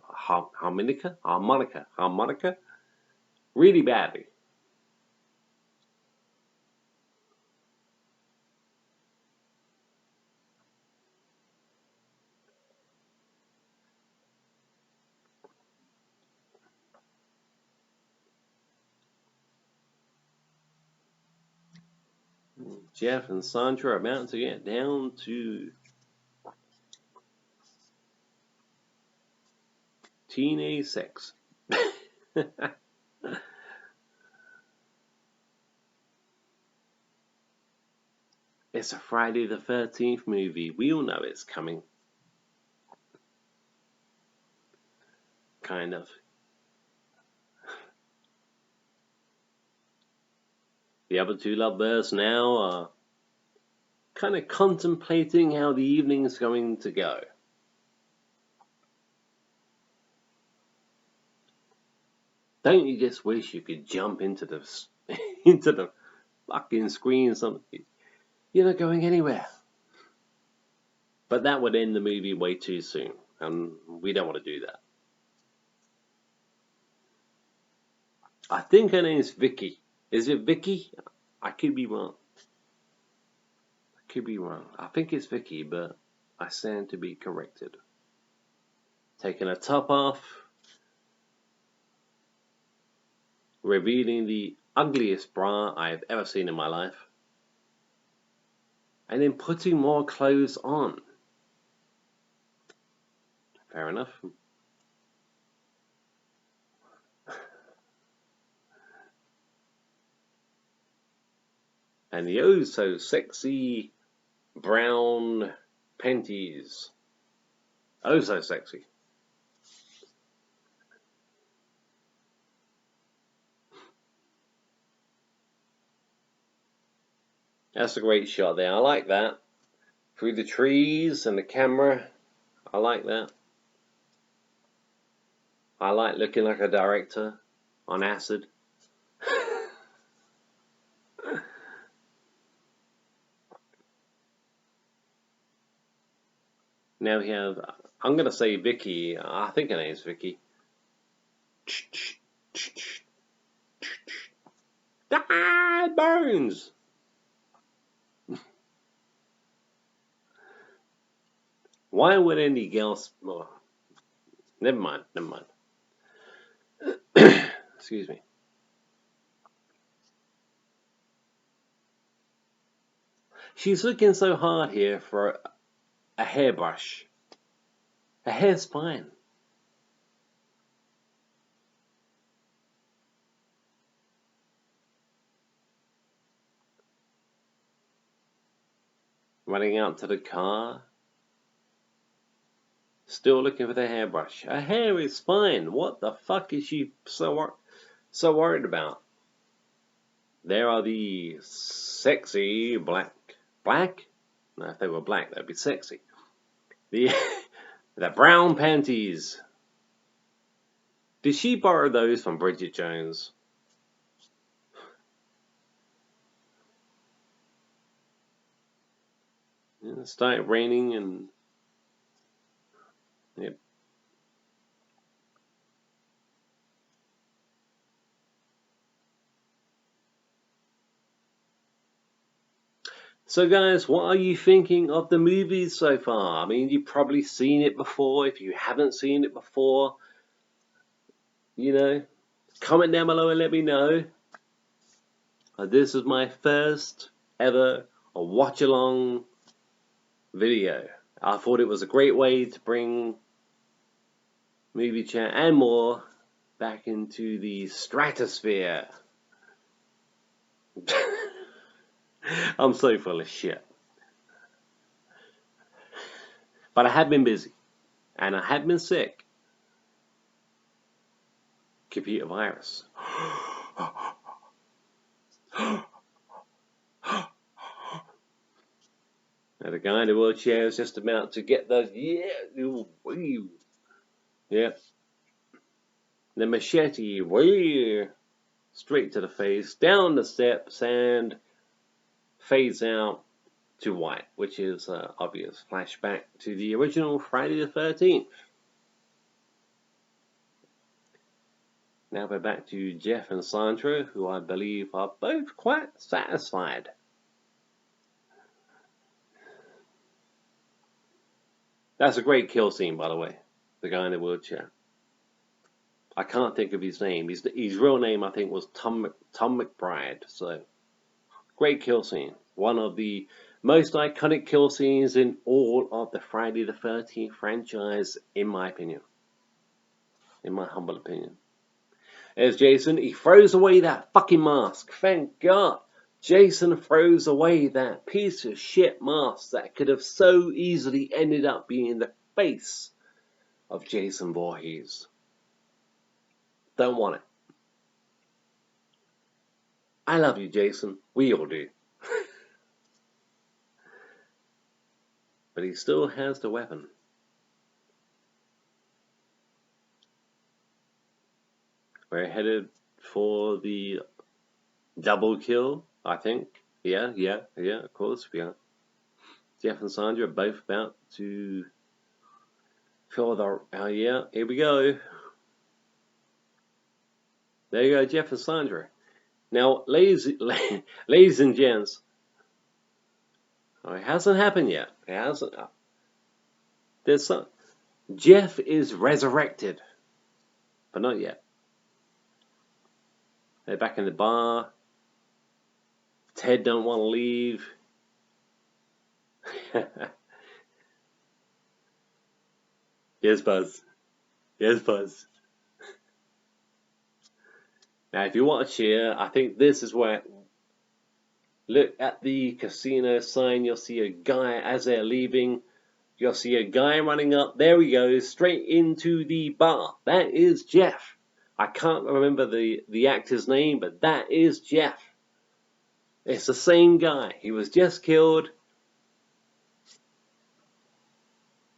really badly. Jeff and Sandra are about to get down to teenage sex. It's a Friday the 13th movie. We all know it's coming. Kind of. The other two lovebirds now are kind of contemplating how the evening's going to go. Don't you just wish you could jump into the fucking screen? Something, you're not going anywhere. But that would end the movie way too soon, and we don't want to do that. I think her name's Vicky. Is it Vicky? I could be wrong. I think it's Vicky, but I stand to be corrected. Taking her top off, revealing the ugliest bra I've ever seen in my life, and then putting more clothes on. Fair enough. And the oh so sexy brown panties. Oh so sexy. That's a great shot there. I like that. Through the trees and the camera. I like that. I like looking like a director on acid. Now we have, I'm going to say Vicky. I think her name's Vicky. Ah, Bones! Why would any girls... Oh, never mind. Excuse me. She's looking so hard here for a hairbrush. A hair spine. Running out to the car. Still looking for the hairbrush. Her hair is fine. What the fuck is she so worried about? There are the sexy black? No, if they were black, that'd be sexy. The brown panties. Did she borrow those from Bridget Jones? It started raining and yep. So guys, what are you thinking of the movies so far? I mean, you've probably seen it before. If you haven't seen it before, you know, comment down below and let me know. This is my first ever watch along video. I thought it was a great way to bring movie chat and more back into the stratosphere. I'm so full of shit. But I have been busy. And I have been sick. Computer virus. Now the guy in the wheelchair is just about to get those, yeah, the machete, straight to the face, down the steps, and fades out to white, which is obvious flashback to the original Friday the 13th. Now we're back to Jeff and Sandra, who I believe are both quite satisfied. That's a great kill scene, by the way. The guy in the wheelchair. I can't think of his name. His real name, I think, was Tom McBride. So, great kill scene. One of the most iconic kill scenes in all of the Friday the 13th franchise, in my opinion. In my humble opinion. There's Jason. He throws away that fucking mask. Thank God. Jason throws away that piece of shit mask that could have so easily ended up being the face of Jason Voorhees. Don't want it. I love you, Jason. We all do. But he still has the weapon. We're headed for the double kill, I think. Yeah, of course we are. Jeff and Sandra are both about to fill the... yeah, here we go. There you go, Jeff and Sandra. Now, ladies and gents, it hasn't happened yet. It hasn't. There's some... Jeff is resurrected, but not yet. They're back in the bar. Ted don't want to leave. Yes, Buzz. Yes, Buzz. Now, if you want to cheer, I think this is where... Look at the casino sign. You'll see a guy as they're leaving. You'll see a guy running up. There he goes, straight into the bar. That is Jeff. I can't remember the actor's name, but that is Jeff. It's the same guy. He was just killed.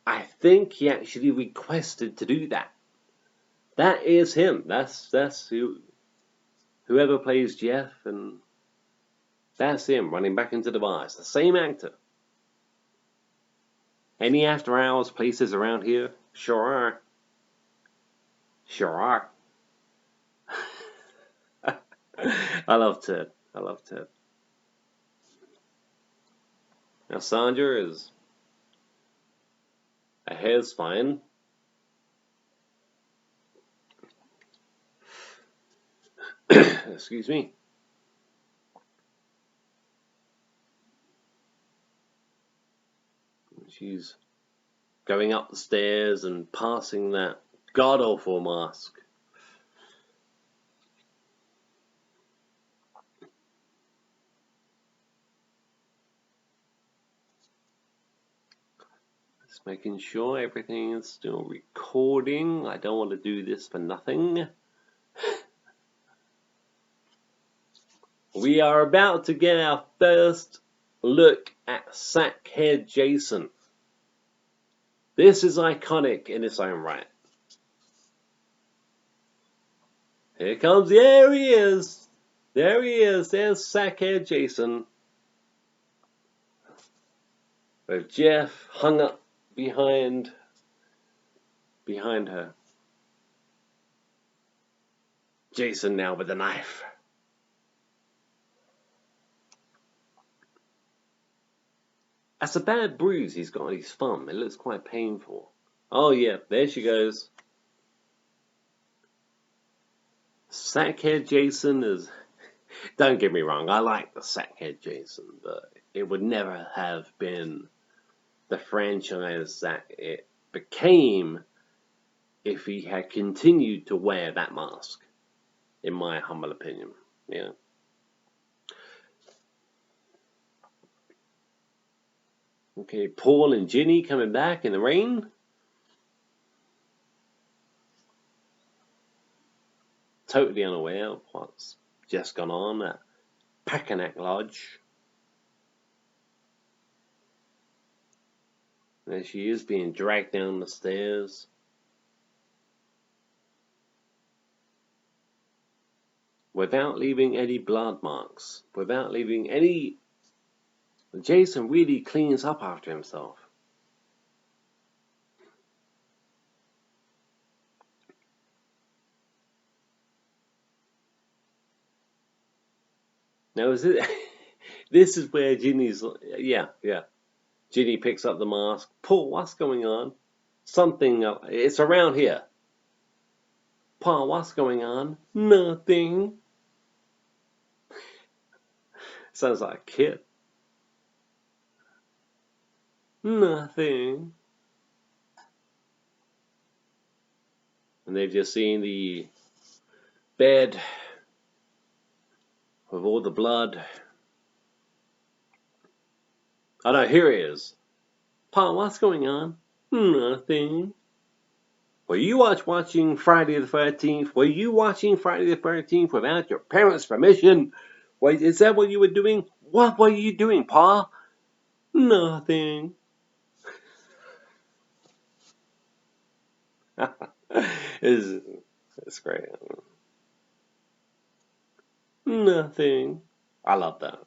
I think he actually requested to do that. That is him. That's whoever plays Jeff, and that's him running back into the bar. It's the same actor. Any after hours places around here? Sure are. Sure are. I love Ted. I love Ted. Now Sandra is... her hair's fine. Excuse me. She's going up the stairs and passing that god-awful mask. Just making sure everything is still recording. I don't want to do this for nothing. We are about to get our first look at Sackhead Jason. This is iconic in its own right. Here comes, there he is. There he is. There's Sackhead Jason. With Jeff hung up behind her. Jason now with a knife. That's a bad bruise he's got on his thumb. It looks quite painful. Oh yeah, there she goes. Sackhead Jason is... Don't get me wrong, I like the Sackhead Jason, but it would never have been the franchise that it became if he had continued to wear that mask, in my humble opinion. Yeah. Okay, Paul and Ginny coming back in the rain. Totally unaware of what's just gone on at Packanack Lodge. There she is being dragged down the stairs. Without leaving any blood marks. Without leaving any... Jason really cleans up after himself. Now is it... This is where Ginny's... Yeah. Ginny picks up the mask. Paul, what's going on? Something... It's around here. Paul, what's going on? Nothing. Sounds like a kid. Nothing. And they've just seen the bed with all the blood. Oh no, here he is. Pa, what's going on? Nothing. Were you watching Friday the 13th? Were you watching Friday the 13th without your parents' permission? Wait, is that what you were doing? What were you doing, Pa? Nothing. It's great. Nothing. I love that.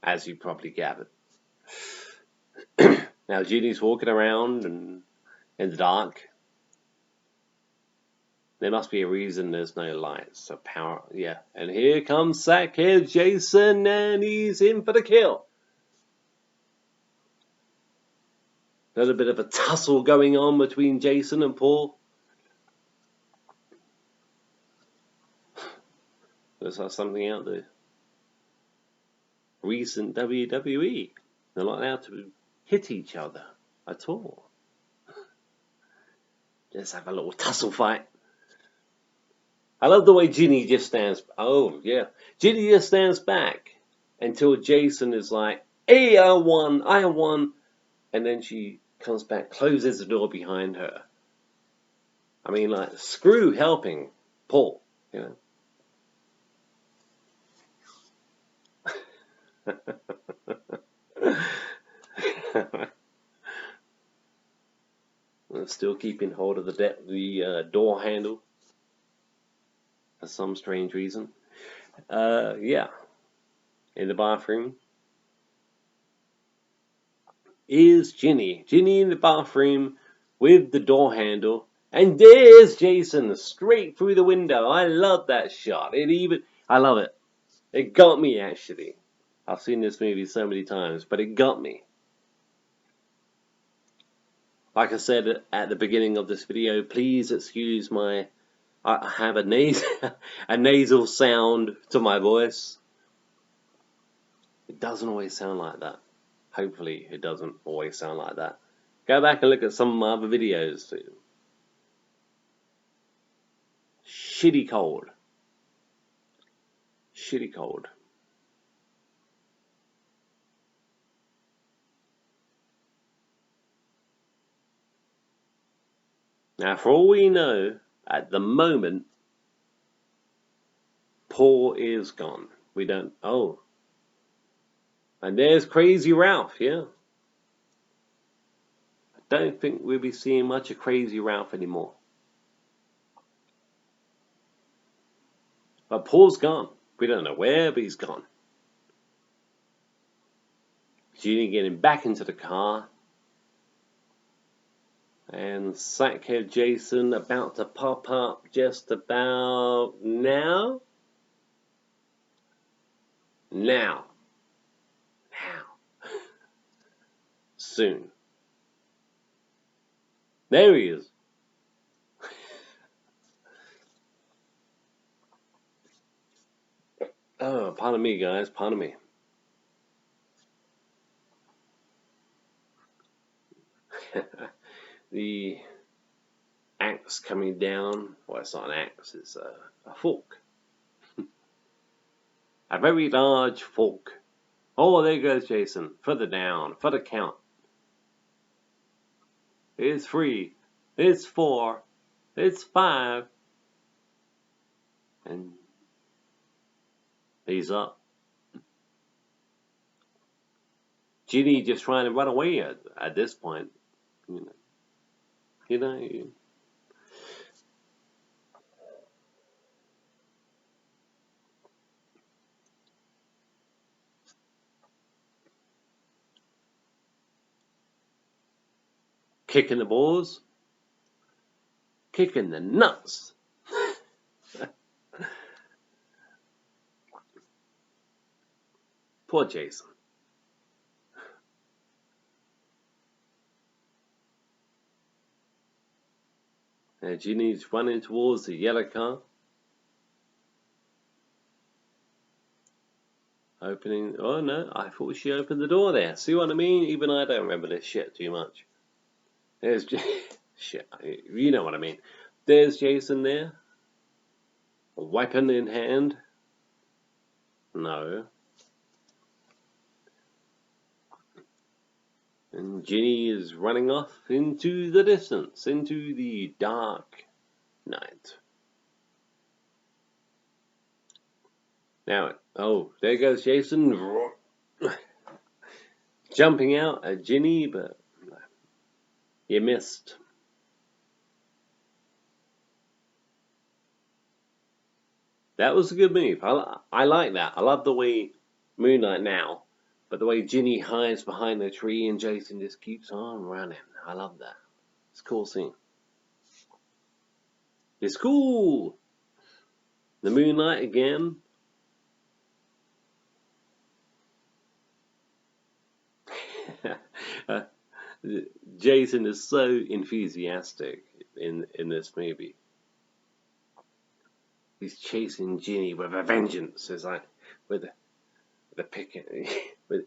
As you probably gathered. Now Ginny's walking around and in the dark. There must be a reason there's no lights. So power, yeah. And here comes Sackhead Jason, and he's in for the kill. A little bit of a tussle going on between Jason and Paul. Looks like something out there. Recent WWE. They're not allowed to hit each other at all. Just have a little tussle fight. I love the way Ginny just stands. Oh, yeah. Ginny just stands back until Jason is like, hey, I won. And then she comes back, closes the door behind her. I mean, like, screw helping Paul, you know. Still keeping hold of the door handle for some strange reason. Yeah. In the bathroom is Ginny. Ginny in the bathroom with the door handle. And there's Jason straight through the window. I love that shot. I love it. It got me, actually. I've seen this movie so many times, but it got me. Like I said at the beginning of this video, please excuse I have a nasal sound to my voice. It doesn't always sound like that. Hopefully it doesn't always sound like that. Go back and look at some of my other videos. Shitty cold. Shitty cold. Now, for all we know, at the moment, Paul is gone. We don't... Oh. And there's Crazy Ralph, yeah. I don't think we'll be seeing much of Crazy Ralph anymore. But Paul's gone. We don't know where, but he's gone. Ginny getting back into the car. And Sackhead Jason about to pop up just about now. Now. Soon. There he is. Oh, pardon me, guys. Pardon me. The axe coming down. Well, it's not an axe, it's a fork. A very large fork. Oh, there goes Jason. Further down, for the count. It's 3. It's 4. It's 5. And he's up. Ginny just trying to run away at this point. You know. Kicking the balls. Kicking the nuts. Poor Jason. And Ginny's running towards the yellow car. Opening. Oh no, I thought she opened the door there. See what I mean? Even I don't remember this shit too much. There's shit. You know what I mean. There's Jason there. A weapon in hand. No. And Ginny is running off into the distance, into the dark night. Now, oh, there goes Jason. Jumping out at Ginny, but you missed. That was a good move. I like that. I love the way Moon Knight now, but the way Ginny hides behind the tree and Jason just keeps on running. I love that. It's a cool scene. It's cool. The Moon Knight again. Jason is so enthusiastic in this movie. He's chasing Ginny with a vengeance. It's like with the pick, with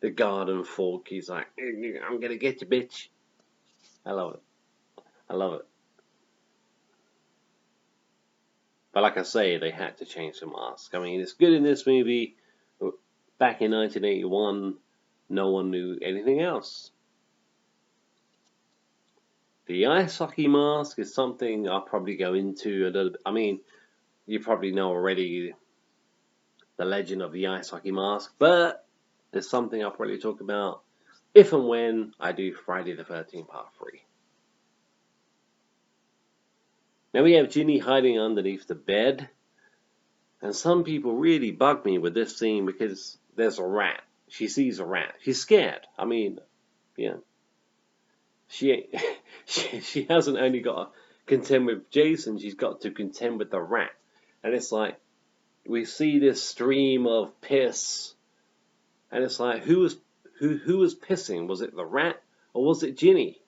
the garden fork. He's like, "I'm gonna get you, bitch." I love it. I love it. But like I say, they had to change the mask. I mean, it's good in this movie. Back in 1981, no one knew anything else. The ice hockey mask is something I'll probably go into a little bit. I mean, you probably know already the legend of the ice hockey mask, but it's something I'll probably talk about if and when I do Friday the 13th Part 3. Now we have Ginny hiding underneath the bed, and some people really bug me with this scene because there's a rat. She sees a rat. She's scared. I mean, yeah. She hasn't only got to contend with Jason, she's got to contend with the rat. And it's like, we see this stream of piss, and it's like, who was pissing? Was it the rat or was it Ginny?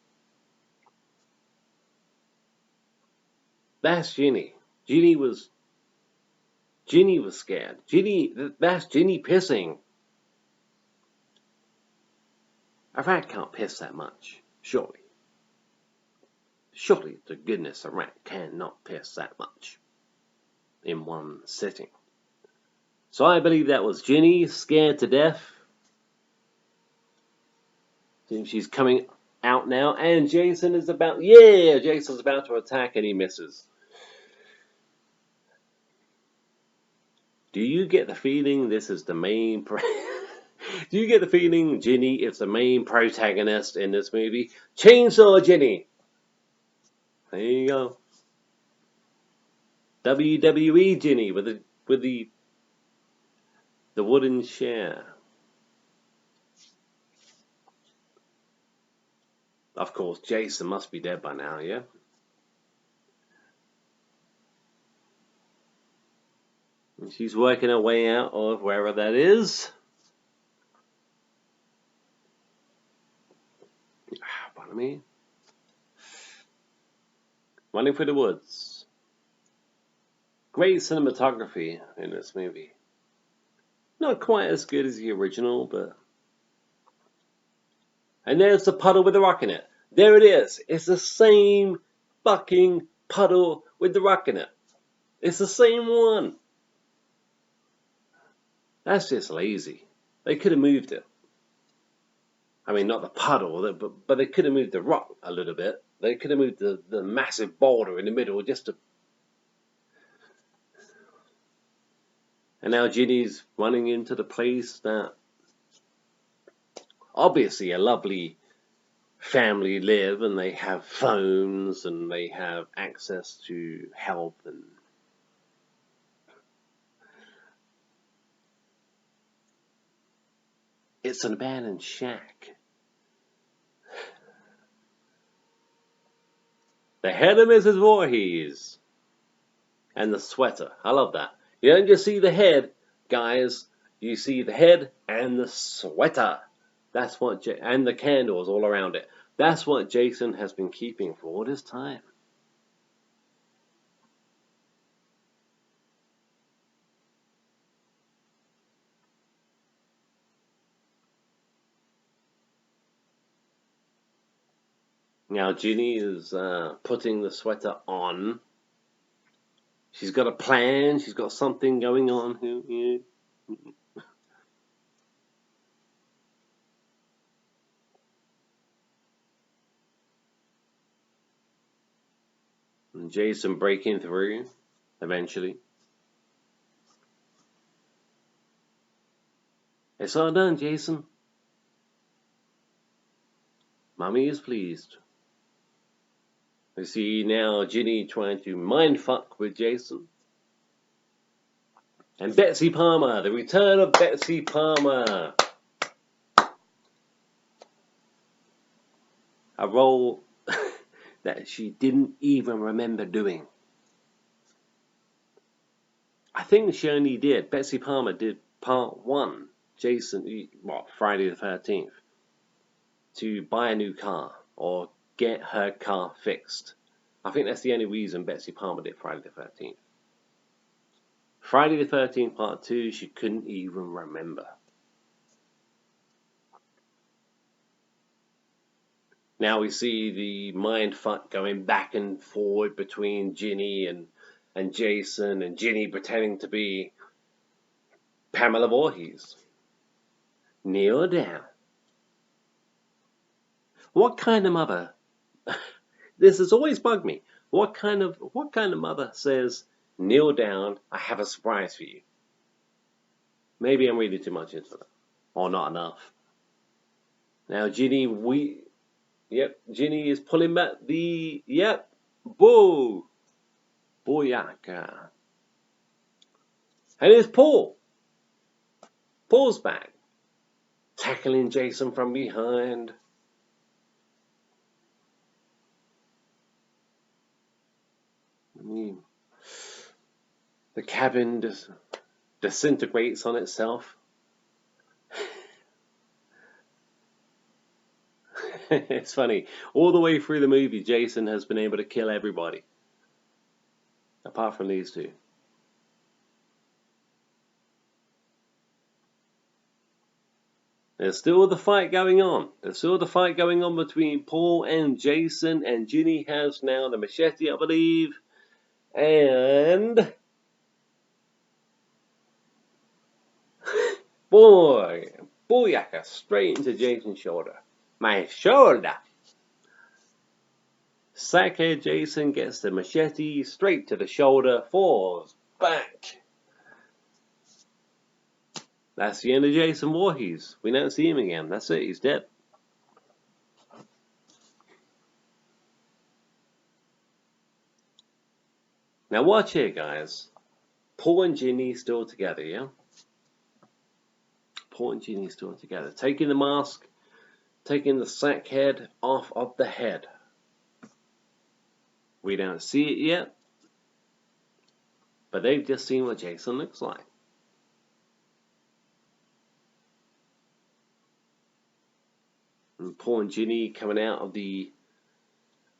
That's Ginny. Ginny was scared. That's Ginny pissing. A rat can't piss that much, surely. Surely, to goodness, a rat cannot piss that much in one sitting. So I believe that was Ginny, scared to death. She's coming out now, and Jason's about to attack, and he misses. Do you get the feeling this is the main... Do you get the feeling Ginny is the main protagonist in this movie? Chainsaw Ginny! There you go. WWE Ginny with the wooden chair. Of course, Jason must be dead by now, yeah? And she's working her way out of wherever that is. Pardon me. Running through the woods. Great cinematography in this movie. Not quite as good as the original, but... And there's the puddle with the rock in it. There it is. It's the same fucking puddle with the rock in it. It's the same one. That's just lazy. They could have moved it. I mean, not the puddle, but they could have moved the rock a little bit. They could have moved the massive boulder in the middle just to. And now Ginny's running into the place that obviously a lovely family live, and they have phones and they have access to help, and it's an abandoned shack. The head of Mrs. Voorhees and the sweater. I love that. You don't just see the head, guys. You see the head and the sweater. That's what, and the candles all around it. That's what Jason has been keeping for all this time. Now Ginny is putting the sweater on. She's got a plan. She's got something going on here. And Jason breaking through eventually. It's all done, Jason. Mommy is pleased. We see now Ginny trying to mindfuck with Jason. And Betsy Palmer, the return of Betsy Palmer. A role that she didn't even remember doing. I think she only did. Betsy Palmer did part 1, Jason, Friday the 13th, to buy a new car or get her car fixed. I think that's the only reason Betsy Palmer did Friday the 13th. Friday the 13th part 2, she couldn't even remember. Now we see the mindfuck going back and forward between Ginny and Jason, and Ginny pretending to be Pamela Voorhees. Kneel down. What kind of mother? This has always bugged me. What kind of mother says, kneel down, I have a surprise for you? Maybe I'm reading too much into that. Or not enough. Now Ginny, Ginny is pulling back the, boo! Booyaka. And it's Paul. Paul's back. Tackling Jason from behind. The cabin disintegrates on itself. It's funny. All the way through the movie, Jason has been able to kill everybody. Apart from these two. There's still the fight going on. There's still the fight going on between Paul and Jason, and Ginny has now the machete, I believe. And booyaka, straight into Jason's shoulder. My shoulder. Sackhead Jason gets the machete straight to the shoulder, falls back. That's the end of Jason Voorhees. We don't see him again. That's it. He's dead. Now watch here, guys. Paul and Ginny still together, yeah? Paul and Ginny still together. Taking the mask, taking the sack head off of the head. We don't see it yet, but they've just seen what Jason looks like. And Paul and Ginny coming out of the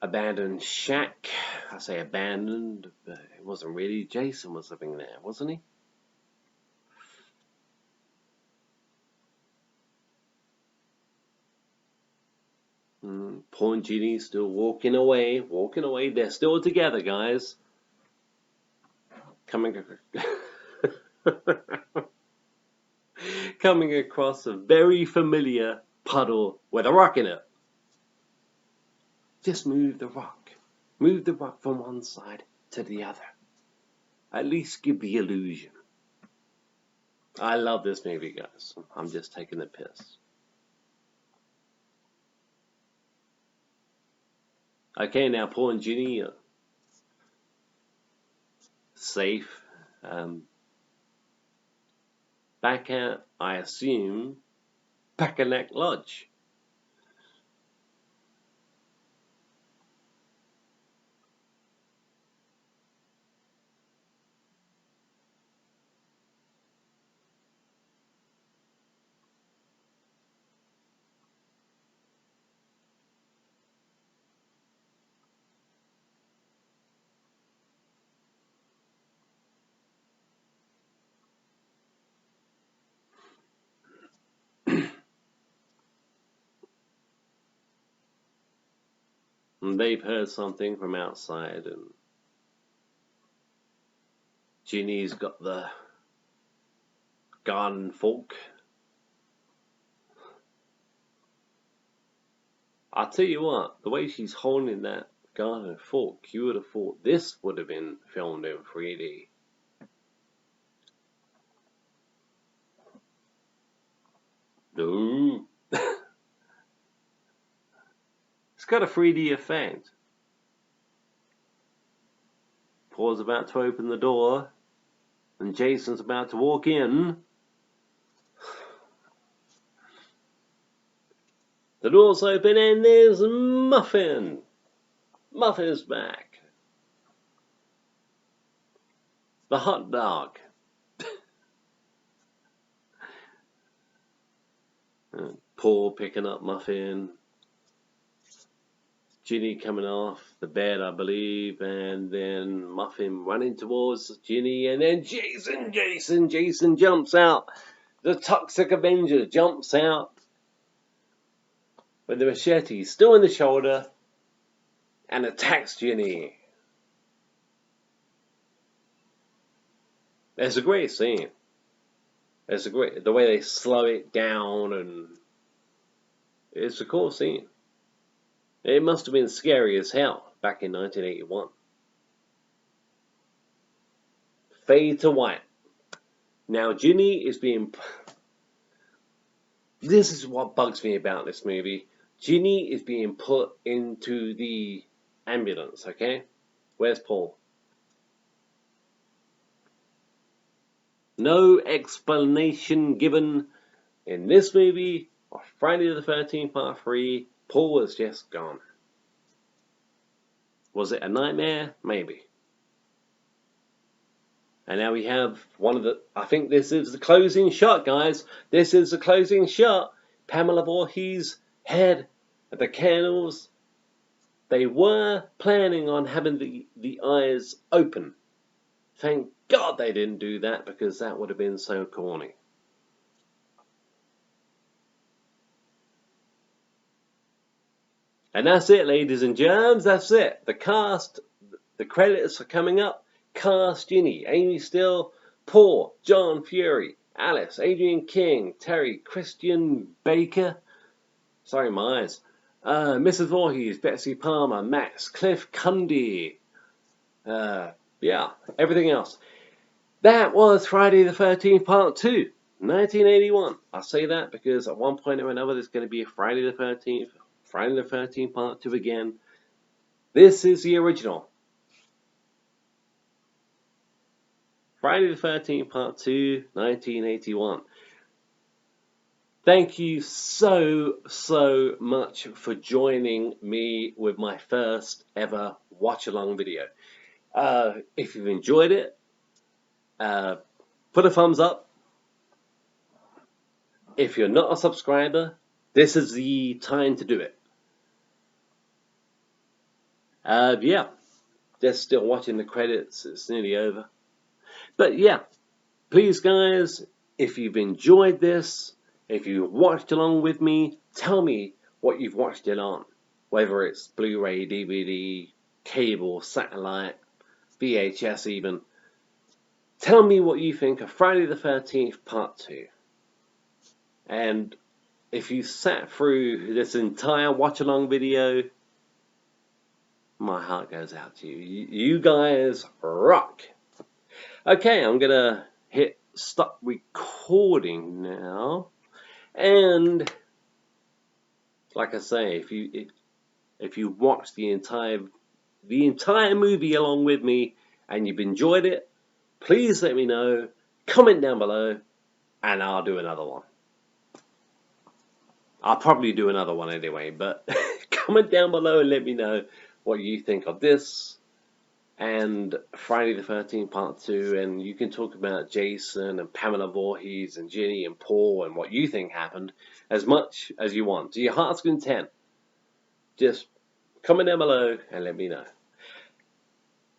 abandoned shack. I say abandoned, but it wasn't really. Jason was living there, wasn't he? Paul and Ginny still walking away. They're still together, guys. Coming across a very familiar puddle with a rock in it. Just move the rock. Move the rock from one side to the other. At least give the illusion. I love this movie, guys. I'm just taking the piss. Okay, now Paul and Ginny are safe. Back at, I assume, Packanack Lodge. And they've heard something from outside, and Ginny's got the garden fork. I'll tell you what, the way she's holding that garden fork, you would have thought this would have been filmed in 3D. No. It's got a 3D effect. Paul's about to open the door, and Jason's about to walk in. The door's open and there's Muffin. Muffin's back. The hot dog. Paul picking up Muffin. Ginny coming off the bed, I believe, and then Muffin running towards Ginny, and then Jason jumps out. The Toxic Avenger jumps out with the machete still in the shoulder and attacks Ginny. It's a great scene. It's the way they slow it down, and it's a cool scene. It must have been scary as hell back in 1981. Fade to white. Now Ginny is being... This is what bugs me about this movie. Ginny is being put into the ambulance, okay? Where's Paul? No explanation given in this movie or Friday the 13th Part 3. Paul was just gone. Was it a nightmare? Maybe. And now we have one of the... I think this is the closing shot, guys. This is the closing shot. Pamela Voorhees' head at the candles. They were planning on having the eyes open. Thank God they didn't do that, because that would have been so corny. And that's it, ladies and germs. That's it. The cast, the credits are coming up. Cast: Ginny, Amy Still, Paul, John Fury, Alice, Adrian King, Terry, Christian Baker. Sorry, my eyes. Mrs. Voorhees, Betsy Palmer, Max, Cliff Cundy. Yeah, everything else. That was Friday the 13th Part 2, 1981. I say that because at one point or another there's going to be a Friday the 13th Part 2 again. This is the original. Friday the 13th Part 2, 1981. Thank you so much for joining me with my first ever watch-along video. If you've enjoyed it, put a thumbs up. If you're not a subscriber, this is the time to do it. Yeah, just still watching the credits. It's nearly over. But yeah, please guys, if you've enjoyed this, if you watched along with me, tell me what you've watched it on. whether it's Blu-ray, DVD, cable, satellite, VHS even. Tell me what you think of Friday the 13th Part 2. And if you sat through this entire watch-along video, my heart goes out to you. You guys rock. Okay, I'm going to hit stop recording now. And like I say, if you watched the entire movie along with me and you've enjoyed it, please let me know. Comment down below, and I'll do another one. I'll probably do another one anyway, but comment down below and let me know what you think of this and Friday the 13th Part 2, and you can talk about Jason and Pamela Voorhees and Ginny and Paul and what you think happened as much as you want. To your heart's content. Just comment down below and let me know.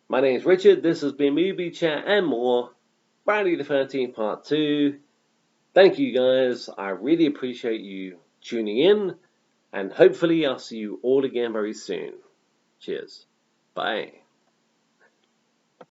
My name is Richard. This has been Movie Chat and more. Friday the 13th Part 2. Thank you guys. I really appreciate you tuning in, and hopefully I'll see you all again very soon. Cheers. Bye.